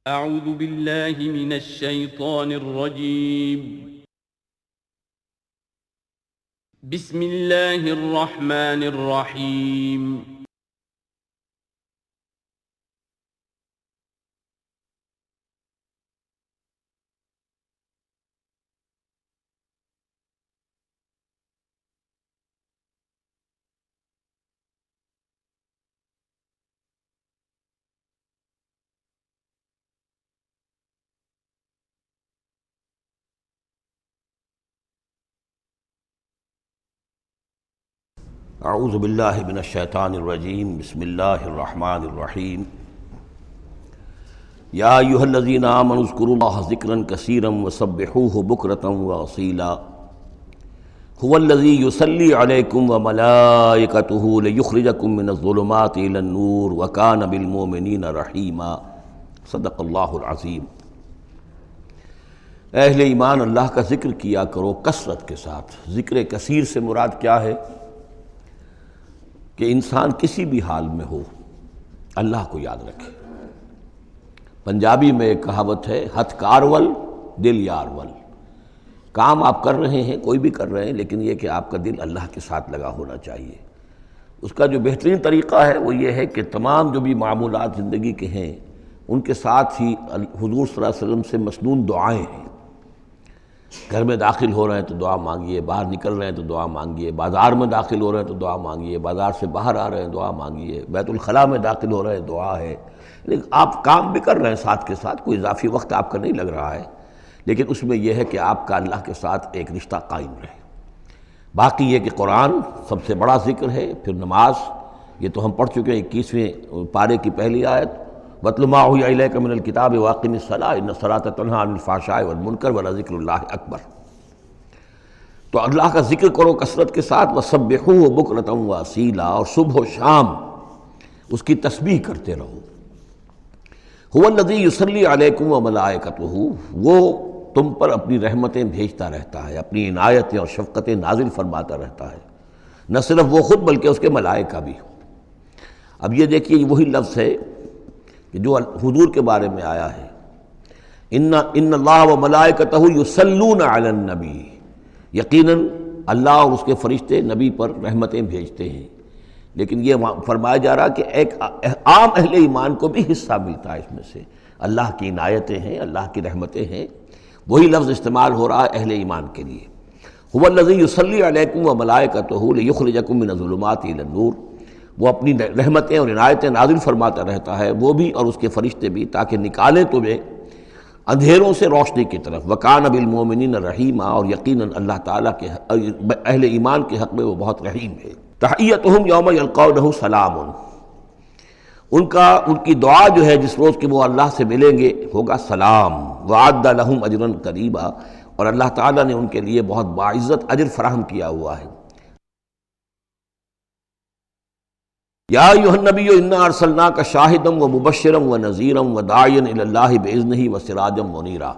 اعوذ باللہ من الشیطان الرجیم بسم اللہ الرحمن الرحیم اعوذ باللہ من الشیطان الرجیم بسم اللہ الرحمن الرحیم یا ایہا الذین آمنوا اذکروا اللہ ذکرا کثیرا وسبحوہ بکرۃ واصیلا هو الذی یصلی علیکم وملائکتہ لیخرجکم من الظلمات الی النور وکان بالمؤمنین رحیما صدق اللہ العظیم۔ اہل ایمان اللہ کا ذکر کیا کرو کثرت کے ساتھ۔ ذکر کثیر سے مراد کیا ہے؟ کہ انسان کسی بھی حال میں ہو اللہ کو یاد رکھے۔ پنجابی میں ایک کہاوت ہے، ہتھ کارول دل یارول۔ کام آپ کر رہے ہیں، کوئی بھی کر رہے ہیں، لیکن یہ کہ آپ کا دل اللہ کے ساتھ لگا ہونا چاہیے۔ اس کا جو بہترین طریقہ ہے وہ یہ ہے کہ تمام جو بھی معمولات زندگی کے ہیں ان کے ساتھ ہی حضور صلی اللہ علیہ وسلم سے مسنون دعائیں ہیں۔ گھر میں داخل ہو رہے ہیں تو دعا مانگیے، باہر نکل رہے ہیں تو دعا مانگیے، بازار میں داخل ہو رہے ہیں تو دعا مانگیے، بازار سے باہر آ رہے ہیں دعا مانگیے، بیت الخلاء میں داخل ہو رہے ہیں دعا ہے۔ لیکن آپ کام بھی کر رہے ہیں ساتھ کے ساتھ، کوئی اضافی وقت آپ کا نہیں لگ رہا ہے، لیکن اس میں یہ ہے کہ آپ کا اللہ کے ساتھ ایک رشتہ قائم رہے۔ باقی یہ کہ قرآن سب سے بڑا ذکر ہے، پھر نماز، یہ تو ہم پڑھ چکے ہیں 21ویں پارے کی پہلی آیت، وَاتْلُ مَا أُوحِيَ إِلَيْكَ مِنَ الْكِتَابِ وَأَقِمِ الصَّلَاةَ إِنَّ الصَّلَاةَ تَنْهَىٰ عَنِ الْفَحْشَاءِ وَالْمُنكَرِ وَلَذِكْرُ اللَّهِ أَكْبَرُ۔ تو اللہ کا ذکر کرو کثرت کے ساتھ، وَسَبِّحُوهُ بُكْرَةً وَأَصِيلًا، اور صبح و شام اس کی تسبیح کرتے رہو۔ هُوَ الَّذِي يُصَلِّي عَلَيْكُمْ وَمَلَائِكَتُهُ، وہ تم پر اپنی رحمتیں بھیجتا رہتا ہے، اپنی عنایتیں اور شفقتیں نازل فرماتا رہتا ہے، نہ صرف وہ خود بلکہ اس کے ملائکہ بھی۔ اب یہ دیکھیے وہی لفظ ہے کہ جو حضور کے بارے میں آیا ہے، ان اللہ و ملائکتہ یصلون علی النبی، یقیناً اللہ اور اس کے فرشتے نبی پر رحمتیں بھیجتے ہیں۔ لیکن یہ فرمایا جا رہا کہ ایک عام اہل ایمان کو بھی حصہ ملتا ہے اس میں سے، اللہ کی عنایتیں ہیں، اللہ کی رحمتیں ہیں۔ وہی لفظ استعمال ہو رہا ہے اہل ایمان کے لیے۔ هو الذی یصلی علیکم وملائکتہ لیخرجکم من الظلمات الی النور، وہ اپنی رحمتیں اور عنایتیں نازل فرماتا رہتا ہے، وہ بھی اور اس کے فرشتے بھی، تاکہ نکالیں تمہیں اندھیروں سے روشنی کی طرف۔ وَكَانَ بِالْمُؤْمِنِينَ رَحِيمًا، اور یقیناً اللہ تعالیٰ کے اہل ایمان کے حق میں وہ بہت رحیم ہے۔ تَحِيَّتُهُمْ يَوْمَ يَلْقَوْنَهُ سَلَامٌ، ان کی دعا جو ہے جس روز کہ وہ اللہ سے ملیں گے ہوگا سلام۔ وَأَعَدَّ لَهُمْ أَجْرًا قَرِيبًا، اور اللہ تعالیٰ نے ان کے لیے بہت باعزت اجر فراہم کیا ہوا ہے۔ یا ایھا النبی انا ارسلناک شاہدا ومبشرا ونذیرا وداعیا الی اللہ باذنہ وسراجا منیرا۔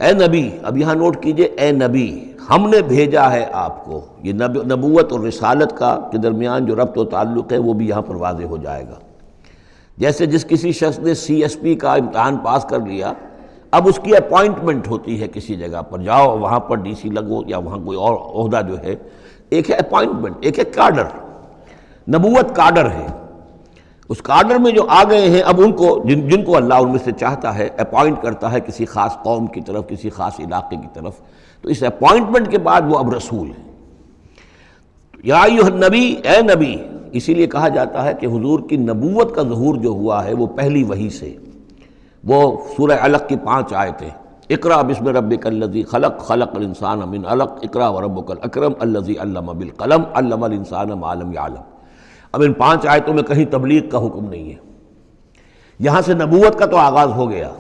اے نبی، اب یہاں نوٹ کیجئے، اے نبی، ہم نے بھیجا ہے آپ کو۔ یہ نبوت اور رسالت کا کے درمیان جو ربط و تعلق ہے وہ بھی یہاں پر واضح ہو جائے گا۔ جیسے جس کسی شخص نے CSP کا امتحان پاس کر لیا، اب اس کی اپوائنٹمنٹ ہوتی ہے کسی جگہ پر، جاؤ وہاں پر DC لگو یا وہاں کوئی اور عہدہ جو ہے، ایک ہے اپوائنٹمنٹ، ایک ہے کاڈر۔ نبوت کاڈر ہے، اس کاڈر میں جو آ گئے ہیں اب ان کو جن کو اللہ ان میں سے چاہتا ہے اپوائنٹ کرتا ہے کسی خاص قوم کی طرف، کسی خاص علاقے کی طرف، تو اس اپوائنٹمنٹ کے بعد وہ اب رسول ہے۔ یا ایھا النبی، اے نبی، اسی لیے کہا جاتا ہے کہ حضور کی نبوت کا ظہور جو ہوا ہے وہ پہلی وحی سے۔ وہ سورہ علق کی 5 آیتیں، اقرأ بسم ربک الذی خلق، خلق الانسان من علق، اقرأ وربک الاکرم الذی علم بالقلم، علم الانسان ما لم یعلم۔ اب ان 5 آیتوں میں کہیں تبلیغ کا حکم نہیں ہے، یہاں سے نبوت کا تو آغاز ہو گیا،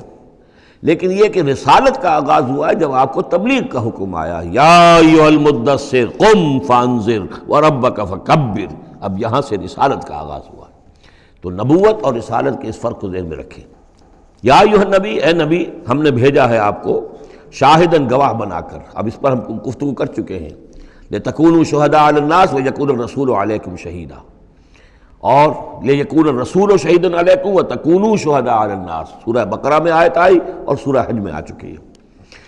لیکن یہ کہ رسالت کا آغاز ہوا ہے جب آپ کو تبلیغ کا حکم آیا، یا ایھا المدثر قم فانذر وربک فکبر۔ اب یہاں سے رسالت کا آغاز ہوا ہے۔ تو نبوت اور رسالت کے اس فرق کو ذہن میں رکھیں۔ یا ایھا النبی، اے نبی، ہم نے بھیجا ہے آپ کو شاہداً، گواہ بنا کر۔ اب اس پر ہم گفتگو کر چکے ہیں، لتکونوا شہداء علی الناس ویکون الرسول علیکم شہیدا۔ اور لیکون الرسول شہیدا علیکم وتکونوا شہداء علی الناس، سورہ بقرہ میں آیت آئی اور سورہ حج میں آ چکی ہے۔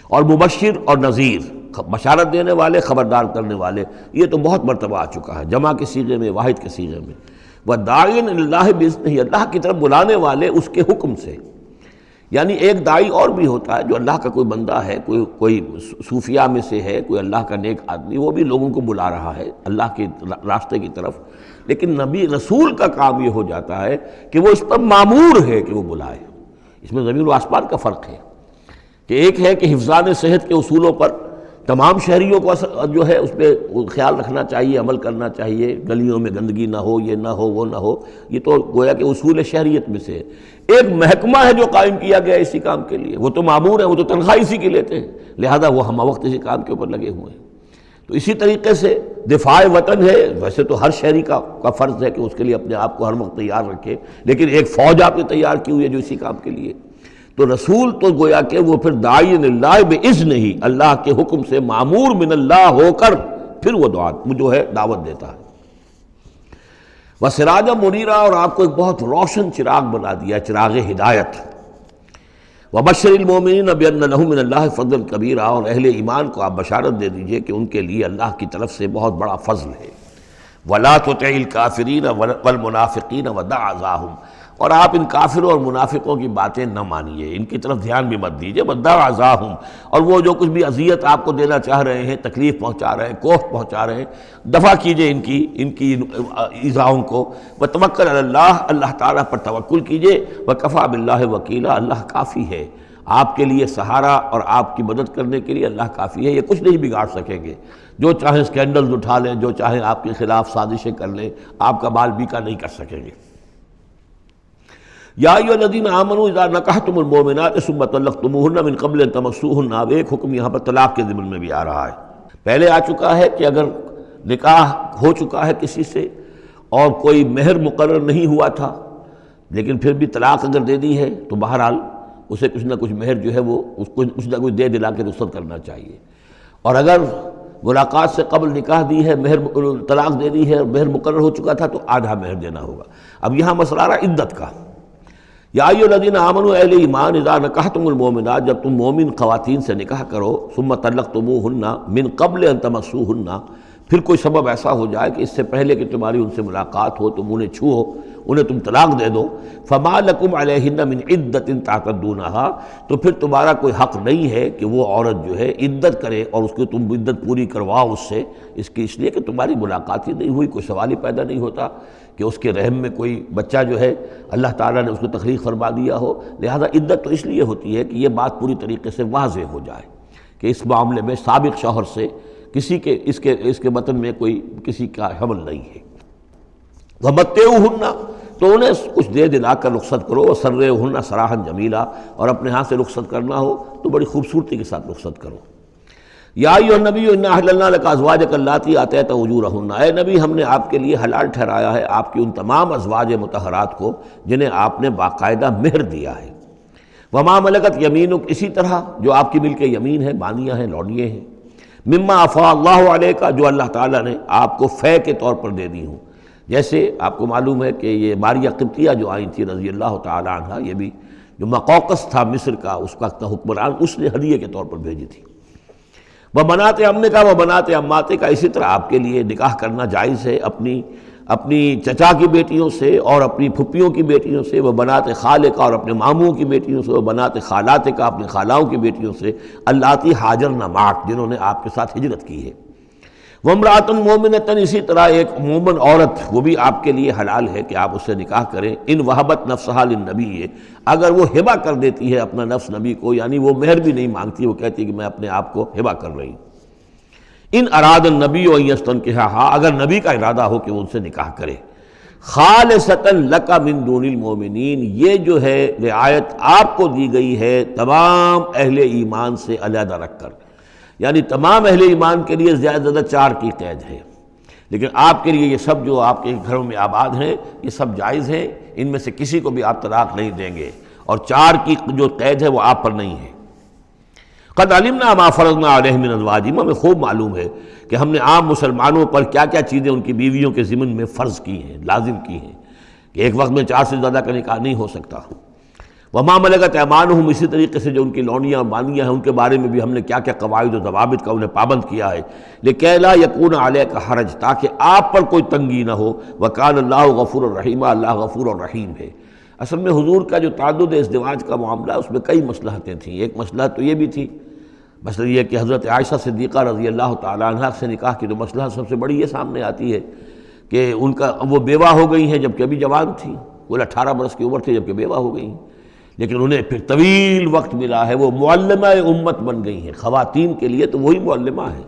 اور مبشر اور نذیر، بشارت دینے والے، خبردار کرنے والے، یہ تو بہت مرتبہ آ چکا ہے، جمع کے صیغے میں، واحد کے صیغے میں۔ وَدَاعِيًا إِلَى اللَّهِ بِإِذْنِهِ، اللہ کی طرف بلانے والے اس کے حکم سے۔ یعنی ایک داعی اور بھی ہوتا ہے جو اللہ کا کوئی بندہ ہے، کوئی صوفیاء میں سے ہے، کوئی اللہ کا نیک آدمی، وہ بھی لوگوں کو بلا رہا ہے اللہ کے راستے کی طرف، لیکن نبی رسول کا کام یہ ہو جاتا ہے کہ وہ اس پر مامور ہے کہ وہ بلائے۔ اس میں زمین و آسمان کا فرق ہے کہ ایک ہے کہ حفظان صحت کے اصولوں پر تمام شہریوں کو جو ہے اس پہ خیال رکھنا چاہیے، عمل کرنا چاہیے، گلیوں میں گندگی نہ ہو، یہ نہ ہو، وہ نہ ہو، یہ تو گویا کہ اصول شہریت میں سے ہے۔ ایک محکمہ ہے جو قائم کیا گیا اسی کام کے لیے، وہ تو مامور ہیں، وہ تو تنخواہ اسی کی لیتے ہیں، لہذا وہ ہم وقت اسی کام کے اوپر لگے ہوئے ہیں۔ تو اسی طریقے سے دفاع وطن ہے، ویسے تو ہر شہری کا فرض ہے کہ اس کے لیے اپنے آپ کو ہر وقت تیار رکھے، لیکن ایک فوج آپ نے تیار کی ہوئی ہے جو اسی کام کے لیے۔ تو رسول تو گویا کہ وہ پھر داعی اللہ بإذنہ، اللہ کے حکم سے مامور من اللہ ہو کر پھر وہ جو ہے دعوت دیتا ہے۔ وسراجا منیرا، اور آپ کو ایک بہت روشن چراغ بنا دیا، چراغ ہدایت۔ وبشر المؤمنین بأن لهم من اللہ فضل کبیرا، اور اہل ایمان کو آپ بشارت دے دیجئے کہ ان کے لیے اللہ کی طرف سے بہت بڑا فضل ہے۔ ولا تطع الکافرین والمنافقین ودع اذاہم، اور آپ ان کافروں اور منافقوں کی باتیں نہ مانیے، ان کی طرف دھیان بھی مت دیجیے۔ ودع اذاہم، اور وہ جو کچھ بھی اذیت آپ کو دینا چاہ رہے ہیں، تکلیف پہنچا رہے ہیں، کوفت پہنچا رہے ہیں، دفع کیجیے ان کی ایذاؤں کو۔ وتوکل علی اللہ، اللہ تعالیٰ پر توکل کیجیے۔ وکفیٰ باللہ وکیلا، اللہ کافی ہے آپ کے لیے سہارا اور آپ کی مدد کرنے کے لیے، اللہ کافی ہے، یہ کچھ نہیں بگاڑ سکیں گے۔ جو چاہیں اسکینڈلز اٹھا لیں، جو چاہیں آپ کے خلاف سازشیں کر لیں، آپ کا بال بیکا نہیں کر سکیں گے۔ یا ایھا الذین آمنوا اذا نکحتم المؤمنات ثم طلقتموہن من قبل ان تمسوہن، اب ایک حکم یہاں پر طلاق کے ضمن میں بھی آ رہا ہے۔ پہلے آ چکا ہے کہ اگر نکاح ہو چکا ہے کسی سے اور کوئی مہر مقرر نہیں ہوا تھا، لیکن پھر بھی طلاق اگر دے دی ہے تو بہرحال اسے کچھ نہ کچھ مہر جو ہے وہ اس کو کچھ نہ کچھ دے دلا کے رخصت کرنا چاہیے۔ اور اگر ملاقات سے قبل نکاح دی ہے، طلاق دے دی ہے اور مہر مقرر ہو چکا تھا تو آدھا مہر دینا ہوگا۔ اب یہاں مسئلہ آ رہا ہے عدت کا۔ یا ایھا الذین آمنوا، اہل ایمان، اذا نکحتم المؤمنات، جب تم مومن خواتین سے نکاح کرو، ثم طلقتموہن من قبل ان تمسوہن، پھر کوئی سبب ایسا ہو جائے کہ اس سے پہلے کہ تمہاری ان سے ملاقات ہو، تم انہیں چھو، انہیں تم طلاق دے دو، فما لکم علیہن من عدۃ تعتدونہا، تو پھر تمہارا کوئی حق نہیں ہے کہ وہ عورت جو ہے عدت کرے اور اس کو تم عدت پوری کرواؤ اس سے، اس لیے کہ تمہاری ملاقات ہی نہیں ہوئی، کوئی سوال ہی پیدا نہیں ہوتا کہ اس کے رحم میں کوئی بچہ جو ہے اللہ تعالیٰ نے اس کو تخلیق فرما دیا ہو۔ لہذا عدت تو اس لیے ہوتی ہے کہ یہ بات پوری طریقے سے واضح ہو جائے کہ اس معاملے میں سابق شوہر سے کسی کے اس کے وطن میں کوئی کسی کا حمل نہیں ہے۔ وَمَتِّعُوهُنَّ، تو انہیں کچھ دے دلا کر رخصت کرو، وَسَرِّحُوهُنَّ سَرَاحًا جَمِيلًا، اور اپنے ہاں سے رخصت کرنا ہو تو بڑی خوبصورتی کے ساتھ رخصت کرو۔ یا ایھا النبی انا احللنا لک ازواجک اللاتی آتیت اجورہن، اے نبی ہم نے آپ کے لیے حلال ٹھہرایا ہے آپ کی ان تمام ازواج مطہرات کو جنہیں آپ نے باقاعدہ مہر دیا ہے۔ وما ملکت یمینک، اسی طرح جو آپ کی ملک یمین ہے، بانیاں ہیں، لونڈیے ہیں۔ مما افاء اللہ علیک، جو اللہ تعالیٰ نے آپ کو فے کے طور پر دے دی ہوں، جیسے آپ کو معلوم ہے کہ یہ ماریہ قبطیہ جو آئی تھی رضی اللہ تعالیٰ عنہ، یہ بھی جو مقوقس تھا مصر کا اس وقت کا حکمران، اس نے ہدیے کے طور پر بھیجی تھی۔ وبنات عمک وبنات عماتک، اسی طرح آپ کے لیے نکاح کرنا جائز ہے اپنی چچا کی بیٹیوں سے اور اپنی پھپھیوں کی بیٹیوں سے، وبنات خالک، اور اپنے ماموں کی بیٹیوں سے، وبنات خالاتک، اپنے خالاؤں کی بیٹیوں سے، اللاتی ہاجرن معک، جنہوں نے آپ کے ساتھ ہجرت کی ہے۔ وامرأۃ مومنۃ، اسی طرح ایک مومن عورت وہ بھی آپ کے لیے حلال ہے کہ آپ اس سے نکاح کریں۔ ان وہبت نفسہا للنبی، اگر وہ ہبہ کر دیتی ہے اپنا نفس نبی کو، یعنی وہ مہر بھی نہیں مانگتی، وہ کہتی ہے کہ میں اپنے آپ کو ہبہ کر رہی ہوں۔ ان اراد النبی ان یستنکحھا، اگر نبی کا ارادہ ہو کہ وہ ان سے نکاح کرے۔ خالصۃ لک من دون المؤمنین، یہ جو ہے رعایت آپ کو دی گئی ہے تمام اہل ایمان سے علیحدہ رکھ کر، یعنی تمام اہل ایمان کے لیے زیادہ سے زیادہ 4 کی قید ہے، لیکن آپ کے لیے یہ سب جو آپ کے گھروں میں آباد ہیں یہ سب جائز ہیں، ان میں سے کسی کو بھی آپ طلاق نہیں دیں گے، اور 4 کی جو قید ہے وہ آپ پر نہیں ہے۔ قد علمنا ما فرضنا علیہم من ازواجہم، ہمیں خوب معلوم ہے کہ ہم نے عام مسلمانوں پر کیا کیا چیزیں ان کی بیویوں کے ضمن میں فرض کی ہیں، لازم کی ہیں۔ کہ ایک وقت میں 4 سے زیادہ کا نکاح نہیں ہو سکتا۔ وما ملکت ایمانہم، اسی طریقے سے جو ان کی لونیاں مانیاں ہیں ان کے بارے میں بھی ہم نے کیا کیا قواعد و ضوابط کا انہیں پابند کیا ہے، لکہ لا یکون علیک حرج، تاکہ آپ پر کوئی تنگی نہ ہو، وکان اللہ غفور الرحیم، اللہ غفور الرحیم ہے۔ اصل میں حضور کا جو تعدد ازدواج کا معاملہ اس میں کئی مصلحتیں تھیں۔ ایک مصلحت تو یہ بھی تھی، مثلا یہ کہ حضرت عائشہ صدیقہ رضی اللہ تعالیٰ عنہ سے نکاح کی جو مسئلہ سب سے بڑی یہ سامنے آتی ہے کہ ان کا وہ بیوہ ہو گئی ہیں جبکہ ابھی جوان تھی، وہ 18 برس کی عمر تھی جبکہ بیوہ ہو گئی ہیں، لیکن انہیں پھر طویل وقت ملا ہے، وہ معلمہ امت بن گئی ہیں۔ خواتین کے لیے تو وہی معلمہ ہے،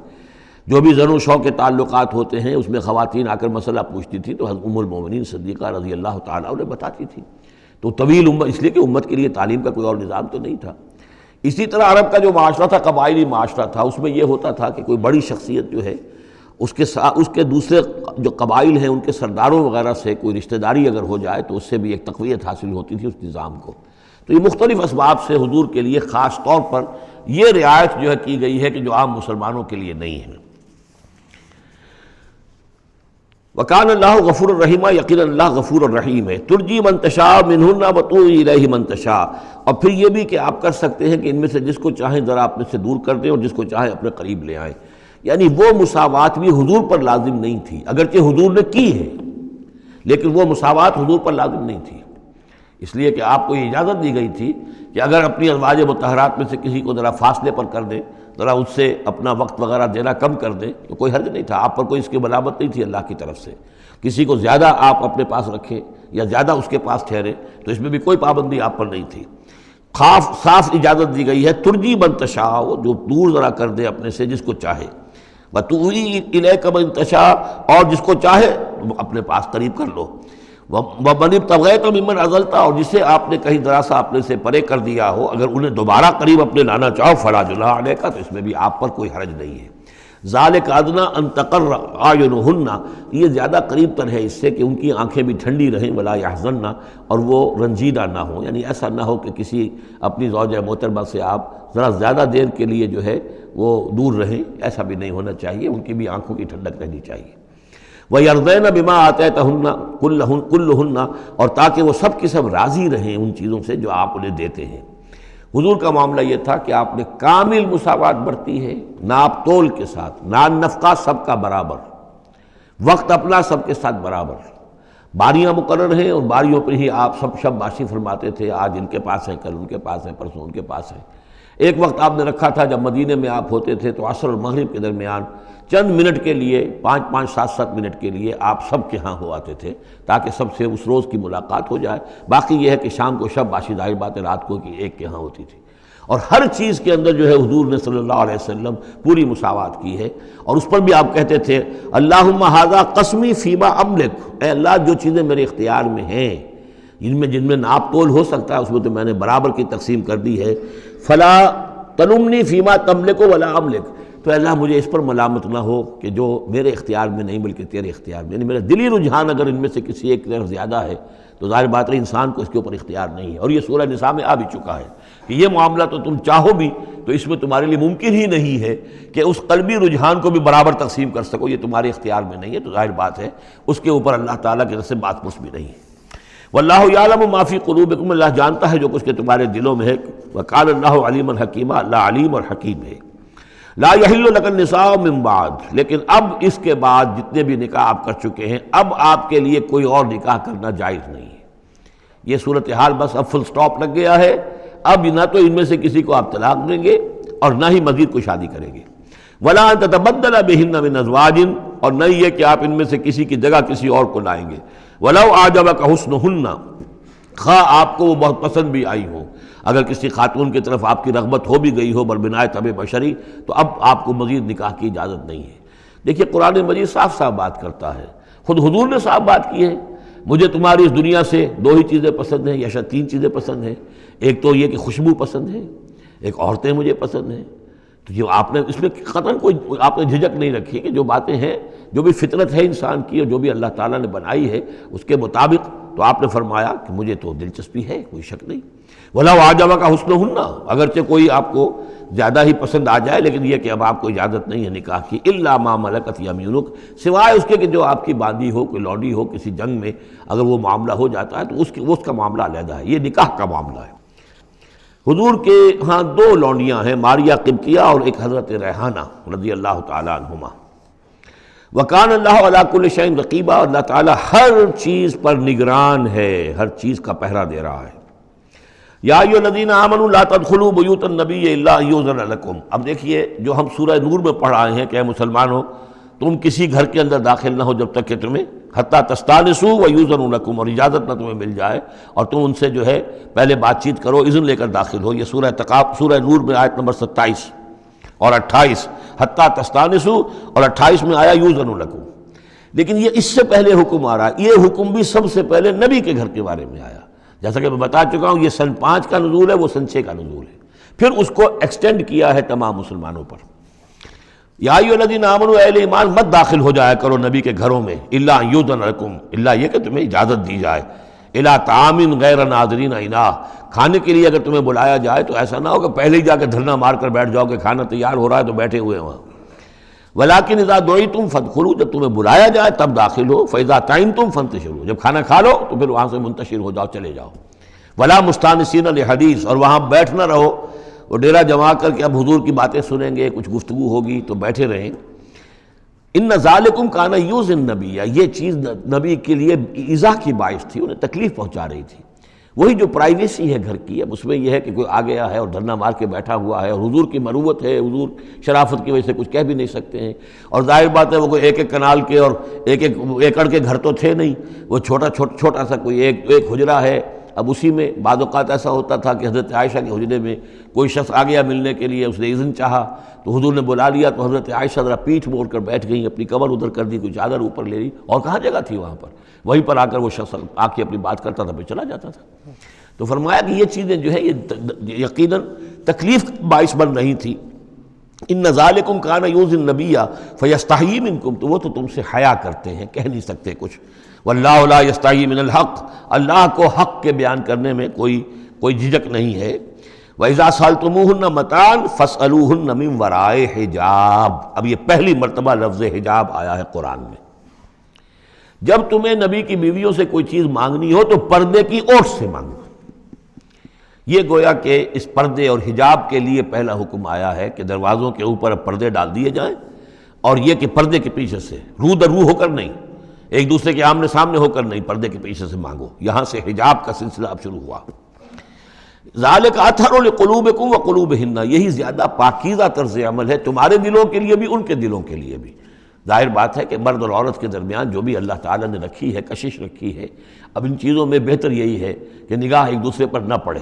جو بھی زن و شو کے تعلقات ہوتے ہیں اس میں خواتین آ کر مسئلہ پوچھتی تھی تو حضرت ام المومنین صدیقہ رضی اللہ تعالیٰ انہیں بتاتی تھی۔ تو طویل امت، اس لیے کہ امت کے لیے تعلیم کا کوئی اور نظام تو نہیں تھا۔ اسی طرح عرب کا جو معاشرہ تھا قبائلی معاشرہ تھا، اس میں یہ ہوتا تھا کہ کوئی بڑی شخصیت جو ہے اس کے دوسرے جو قبائل ہیں ان کے سرداروں وغیرہ سے کوئی رشتہ داری اگر ہو جائے تو اس سے بھی ایک تقویت حاصل ہوتی تھی اس نظام کو۔ تو یہ مختلف اسباب سے حضور کے لیے خاص طور پر یہ رعایت جو ہے کی گئی ہے کہ جو عام مسلمانوں کے لیے نہیں ہے۔ وَكَانَ اللَّهُ غَفُورًا رَحِيمًا، یقینا اللہ غفور الرحیم ہے۔ ترجی من تشاء منہن وتؤوی الیہ من تشاء، اور پھر یہ بھی کہ آپ کر سکتے ہیں کہ ان میں سے جس کو چاہیں ذرا اپنے سے دور کر دیں اور جس کو چاہیں اپنے قریب لے آئیں۔ یعنی وہ مساوات بھی حضور پر لازم نہیں تھی، اگرچہ حضور نے کی ہے لیکن وہ مساوات حضور پر لازم نہیں تھی، اس لیے کہ آپ کو یہ اجازت دی گئی تھی کہ اگر اپنی ازواج مطہرات میں سے کسی کو ذرا فاصلے پر کر دیں، ذرا اس سے اپنا وقت وغیرہ دینا کم کر دیں تو کوئی حرج نہیں تھا، آپ پر کوئی اس کی ملامت نہیں تھی اللہ کی طرف سے۔ کسی کو زیادہ آپ اپنے پاس رکھیں یا زیادہ اس کے پاس ٹھہرے تو اس میں بھی کوئی پابندی آپ پر نہیں تھی۔ صاف اجازت دی گئی ہے، ترجی من تشاء، جو دور ذرا کر دے اپنے سے جس کو چاہے، وتؤوی الیک من تشاء، اور جس کو چاہے اپنے پاس قریب کر لو، ومن ابتغیت ممن عزلت، اور جسے آپ نے کہیں ذرا سا اپنے سے پرے کر دیا ہو اگر انہیں دوبارہ قریب اپنے لانا چاہو فلا جناح علیک، تو اس میں بھی آپ پر کوئی حرج نہیں ہے۔ ذالک ادنیٰ ان تقر اعینہن، یہ زیادہ قریب تر ہے اس سے کہ ان کی آنکھیں بھی ٹھنڈی رہیں، ولا یحزن، اور وہ رنجیدہ نہ ہوں، یعنی ایسا نہ ہو کہ کسی اپنی زوجہ محترمہ سے آپ ذرا زیادہ دیر کے لیے جو ہے وہ دور رہیں، ایسا بھی نہیں ہونا چاہیے، ان کی بھی آنکھوں کی ٹھنڈک رہنی چاہیے۔ وَيَرْضَيْنَ بِمَا آتَيْتَهُنَّ كُلَّهُنَّ، اور تاکہ وہ سب کی سب راضی رہیں ان چیزوں سے جو آپ انہیں دیتے ہیں۔ حضور کا معاملہ یہ تھا کہ آپ نے کامل مساوات برتی ہے، ناپ تول کے ساتھ، نان نفقہ سب کا برابر، وقت اپنا سب کے ساتھ برابر، باریاں مقرر ہیں اور باریوں پر ہی آپ سب شب باشی فرماتے تھے، آج ان کے پاس ہے، کل ان کے پاس ہے، پرسوں ان کے پاس ہے۔ ایک وقت آپ نے رکھا تھا جب مدینے میں آپ ہوتے تھے تو عصر اور مغرب کے درمیان چند منٹ کے لیے، 5-5 7-7 منٹ کے لیے آپ سب کے ہاں ہو آتے تھے تاکہ سب سے اس روز کی ملاقات ہو جائے۔ باقی یہ ہے کہ شام کو شب باشی، ظاہر بات ہے رات کو کہ ایک کے ہاں ہوتی تھی، اور ہر چیز کے اندر جو ہے حضور نے صلی اللہ علیہ وسلم پوری مساوات کی ہے۔ اور اس پر بھی آپ کہتے تھے اللہم ھذا قسمی فیما املک، اے اللہ جو چیزیں میرے اختیار میں ہیں، جن میں ناپ تول ہو سکتا ہے اس میں تو میں نے برابر کی تقسیم کر دی ہے، فلا تلمنی فیما تملک ولا املک، تو اللہ مجھے اس پر ملامت نہ ہو کہ جو میرے اختیار میں نہیں بلکہ تیرے اختیار میں، یعنی میرا دلی رجحان اگر ان میں سے کسی ایک طرف زیادہ ہے تو ظاہر بات ہے انسان کو اس کے اوپر اختیار نہیں ہے، اور یہ سورہ نساء میں آ بھی چکا ہے کہ یہ معاملہ تو تم چاہو بھی تو اس میں تمہارے لیے ممکن ہی نہیں ہے کہ اس قلبی رجحان کو بھی برابر تقسیم کر سکو، یہ تمہارے اختیار میں نہیں ہے، تو ظاہر بات ہے اس کے اوپر اللہ تعالیٰ کی طرف سے بات پرس بھی نہیں ہے۔ واللہ یعلم ما فی قلوبکم، اللہ جانتا ہے جو کچھ کہ تمہارے دلوں میں ہے، وکان اللہ علیما حکیما، اللہ علیم اور حکیم ہے۔ لا یحل لک النساء من بعد، لیکن اب اس کے بعد جتنے بھی نکاح آپ کر چکے ہیں اب آپ کے لیے کوئی اور نکاح کرنا جائز نہیں ہے۔ یہ صورتحال بس اب فل سٹاپ لگ گیا ہے، اب نہ تو ان میں سے کسی کو آپ طلاق دیں گے اور نہ ہی مزید کوئی شادی کریں گے۔ ولا ان تتبدل بہن من ازواج، اور نہیں یہ کہ آپ ان میں سے کسی کی جگہ کسی اور کو لائیں گے۔ ولو اعجبک حسنہن، خواہ آپ کو وہ بہت پسند بھی آئی ہو، اگر کسی خاتون کی طرف آپ کی رغبت ہو بھی گئی ہو بربنائے طبع بشری، تو اب آپ کو مزید نکاح کی اجازت نہیں ہے۔ دیکھیے قرآن مجید صاف صاف بات کرتا ہے، خود حضور نے صاف بات کی ہے، مجھے تمہاری اس دنیا سے 2 ہی چیزیں پسند ہیں یا شاید 3 چیزیں پسند ہیں، ایک تو یہ کہ خوشبو پسند ہے، ایک عورتیں مجھے پسند ہیں، تو یہ آپ نے اس میں قطعاً کوئی آپ نے جھجک نہیں رکھی کہ جو باتیں ہیں، جو بھی فطرت ہے انسان کی اور جو بھی اللہ تعالیٰ نے بنائی ہے اس کے مطابق، تو آپ نے فرمایا کہ مجھے تو دلچسپی ہے، کوئی شک نہیں۔ وَلَوْ أَعْجَبَكَ حُسْنُهُنَّ، اگرچہ کوئی آپ کو زیادہ ہی پسند آ جائے، لیکن یہ کہ اب آپ کو اجازت نہیں ہے نکاح کی، إِلَّا مَا مَلَكَتْ يَمِينُكَ، سوائے اس کے کہ جو آپ کی باندھی ہو، کوئی لوڈی ہو، کسی جنگ میں اگر وہ معاملہ ہو جاتا ہے تو اس کا معاملہ علیحدہ ہے، یہ نکاح کا معاملہ ہے۔ حضور کے ہاں دو لونڈیاں ہیں، ماریہ قبطیہ اور ایک حضرت ریحانہ رضی اللہ تعالیٰ عنہما۔ وَكَانَ اللَّهُ عَلَىٰ كُلِّ شَيْءٍ رَقِيبًا، اللہ تعالیٰ ہر چیز پر نگران ہے، ہر چیز کا پہرہ دے رہا ہے۔ یا ایھا الذین آمنوا لا تدخلوا بیوت النبی الا ان یؤذن لکم، اب دیکھیے جو ہم سورہ نور میں پڑھ آئے ہیں کہ اے مسلمانوں تم کسی گھر کے اندر داخل نہ ہو جب تک کہ تمہیں حتیٰ تستانسوا ویؤذن لکم، اور اجازت نہ تمہیں مل جائے اور تم ان سے جو ہے پہلے بات چیت کرو، اذن لے کر داخل ہو۔ یہ سورہ نور میں آیت نمبر 27 اور 28، حتیٰ تستانسوا، اور 28 میں آیا یؤذن لکم۔ لیکن یہ اس سے پہلے حکم آ رہا ہے، یہ حکم بھی سب سے پہلے نبی کے گھر کے بارے میں آیا، جیسا کہ میں بتا چکا ہوں یہ سن 5 کا نزول ہے، وہ سن 6 کا نزول ہے، پھر اس کو ایکسٹینڈ کیا ہے تمام مسلمانوں پر۔ یا ایھا الذین آمنوا، اہل ایمان مت داخل ہو جایا کرو نبی کے گھروں میں، الا ان یؤذن لکم، الا یہ کہ تمہیں اجازت دی جائے، الی طعام غیر ناظرین اناہ، کھانے کے لیے اگر تمہیں بلایا جائے تو ایسا نہ ہو کہ پہلے ہی جا کے دھرنا مار کر بیٹھ جاؤ کہ کھانا تیار ہو رہا ہے تو بیٹھے ہوئے وہاں۔ ولیکن اذا دعیتم فادخلوا، جب تمہیں بلایا جائے تب داخل ہو، فاذا طعمتم فانتشروا، جب کھانا کھا لو تو پھر وہاں سے منتشر ہو جاؤ، چلے جاؤ۔ ولا مستانسین لحدیث، اور وہاں بیٹھ نہ رہو، وہ ڈیرا جما کر کے اب حضور کی باتیں سنیں گے، کچھ گفتگو ہوگی تو بیٹھے رہیں۔ ان ذالکم کان یؤذی النبی، یہ چیز نبی کے لیے ایذا کی باعث تھی، انہیں تکلیف پہنچا رہی تھی۔ وہی جو پرائیویسی ہے گھر کی، اب اس میں یہ ہے کہ کوئی آ گیا ہے اور دھرنا مار کے بیٹھا ہوا ہے، اور حضور کی مروت ہے، حضور شرافت کی وجہ سے کچھ کہہ بھی نہیں سکتے ہیں، اور ظاہر بات ہے وہ کوئی ایک کنال کے اور ایک ایکڑ کے گھر تو تھے نہیں، وہ چھوٹا سا کوئی ایک حجرہ ہے۔ اب اسی میں بعض اوقات ایسا ہوتا تھا کہ حضرت عائشہ کے حجرے میں کوئی شخص آ گیا ملنے کے لیے، اس نے اذن چاہا تو حضور نے بلا لیا، تو حضرت عائشہ ذرا پیٹھ موڑ کر بیٹھ گئیں، اپنی کمر ادھر کر دی، کوئی چادر اوپر لے لی، اور کہاں جگہ تھی وہاں پر، وہیں پر آ کر وہ شخص آ کے اپنی بات کرتا تھا، پھر چلا جاتا تھا۔ تو فرمایا کہ یہ چیزیں جو ہے یہ یقیناً تکلیف باعث بن رہی تھی۔ ان ذالکم کان یؤذی النبی فیستحیی منکم، تو وہ تو تم سے حیا کرتے ہیں، کہہ نہیں سکتے کچھ۔ واللہ لا یستحیی من الحق، اللہ کو حق کے بیان کرنے میں کوئی جھجک نہیں ہے۔ وَإِذَا سَأَلْتُمُوهُنَّ مَتَاعًا فَاسْأَلُوهُنَّ مِنْ وَرَاءِ حِجَاب، اب یہ پہلی مرتبہ لفظ حجاب آیا ہے قرآن میں۔ جب تمہیں نبی کی بیویوں سے کوئی چیز مانگنی ہو تو پردے کی اوٹ سے مانگو۔ یہ گویا کہ اس پردے اور حجاب کے لیے پہلا حکم آیا ہے کہ دروازوں کے اوپر پردے ڈال دیے جائیں، اور یہ کہ پردے کے پیچھے سے رو در رو ہو کر نہیں، ایک دوسرے کے آمنے سامنے ہو کر نہیں، پردے کے پیچھے سے مانگو۔ یہاں سے حجاب کا سلسلہ اب شروع ہوا۔ ذالک اطہر لقلوبکم وقلوبہن، یہی زیادہ پاکیزہ طرز عمل ہے تمہارے دلوں کے لیے بھی، ان کے دلوں کے لیے بھی۔ ظاہر بات ہے کہ مرد اور عورت کے درمیان جو بھی اللہ تعالیٰ نے رکھی ہے، کشش رکھی ہے، اب ان چیزوں میں بہتر یہی ہے کہ نگاہ ایک دوسرے پر نہ پڑے۔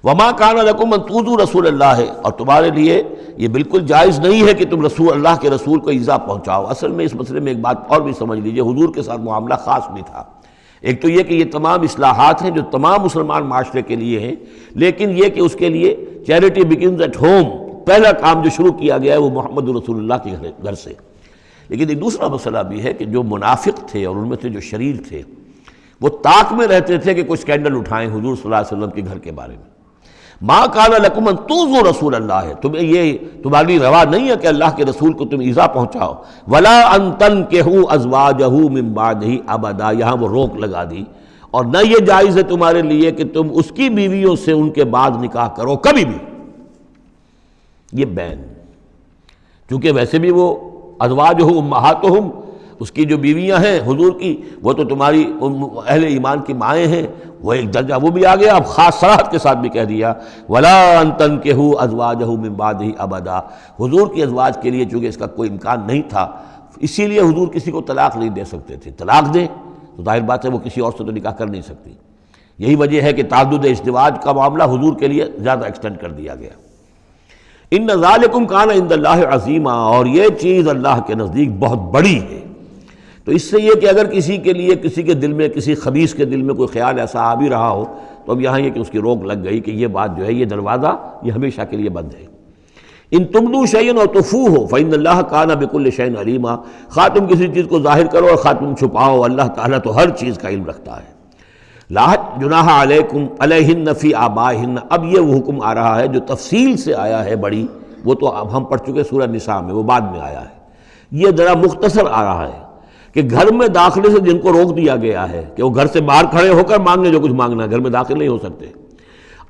وما کان لکم ان تؤذوا رسول اللہ، اور تمہارے لیے یہ بالکل جائز نہیں ہے کہ تم اللہ کے رسول کو ایذا پہنچاؤ۔ اصل میں اس مسئلے میں ایک بات اور بھی سمجھ لیجئے، حضور کے ساتھ معاملہ خاص بھی تھا۔ ایک تو یہ کہ یہ تمام اصلاحات ہیں جو تمام مسلمان معاشرے کے لیے ہیں، لیکن یہ کہ اس کے لیے چیریٹی بگنز ایٹ ہوم، پہلا کام جو شروع کیا گیا ہے وہ محمد رسول اللہ کے گھر سے۔ لیکن ایک دوسرا مسئلہ بھی ہے کہ جو منافق تھے اور ان میں سے جو شریر تھے، وہ طاق میں رہتے تھے کہ کوئی اسکینڈل اٹھائیں حضور صلی اللہ علیہ وسلم کے گھر کے بارے میں۔ ما کان لکم ان تؤذوا رسول اللہ، تمہیں یہ تمہاری روا نہیں ہے کہ اللہ کے رسول کو تم ایذا پہنچاؤ۔ ولا ان تنکحوا ازواجہ من بعدہ ابدا، یہاں وہ روک لگا دی، اور نہ یہ جائز ہے تمہارے لیے کہ تم اس کی بیویوں سے ان کے بعد نکاح کرو کبھی بھی۔ یہ بین، چونکہ ویسے بھی وہ ازواجہ امہاتہم، اس کی جو بیویاں ہیں حضور کی، وہ تو تمہاری اہل ایمان کی مائیں ہیں، وہ ایک درجہ وہ بھی آ گیا۔ اب خاص صراحت کے ساتھ بھی کہہ دیا ولا ان تنکحوا ازواجہ من بعدہ ابدا، حضور کی ازواج کے لیے چونکہ اس کا کوئی امکان نہیں تھا، اسی لیے حضور کسی کو طلاق نہیں دے سکتے تھے۔ طلاق دیں تو ظاہر بات ہے وہ کسی اور سے تو نکاح کر نہیں سکتی۔ یہی وجہ ہے کہ تعدد ازدواج کا معاملہ حضور کے لیے زیادہ ایکسٹینڈ کر دیا گیا۔ ان ذالکم کان عند اللہ عظیما، اور یہ چیز اللہ کے نزدیک بہت بڑی ہے۔ تو اس سے یہ کہ اگر کسی کے لیے، کسی کے دل میں، کسی خبیث کے دل میں کوئی خیال ایسا آ بھی رہا ہو تو اب یہاں یہ کہ اس کی روک لگ گئی کہ یہ بات جو ہے، یہ دروازہ یہ ہمیشہ کے لیے بند ہے۔ ان تبدوا شیئا او تخفوہ فإن اللہ کان بکل شیء علیما، خواہ تم کسی چیز کو ظاہر کرو اور خواہ تم چھپاؤ، اللہ تعالیٰ تو ہر چیز کا علم رکھتا ہے۔ لا جناح علیکم علیہن فی آبائہن، اب یہ وہ حکم آ رہا ہے جو تفصیل سے آیا ہے بڑی، وہ تو اب ہم پڑھ چکے سورہ نساء میں، وہ بعد میں آیا ہے۔ یہ ذرا مختصر آ رہا ہے کہ گھر میں داخلے سے جن کو روک دیا گیا ہے کہ وہ گھر سے باہر کھڑے ہو کر مانگنے جو کچھ مانگنا ہے، گھر میں داخل نہیں ہو سکتے،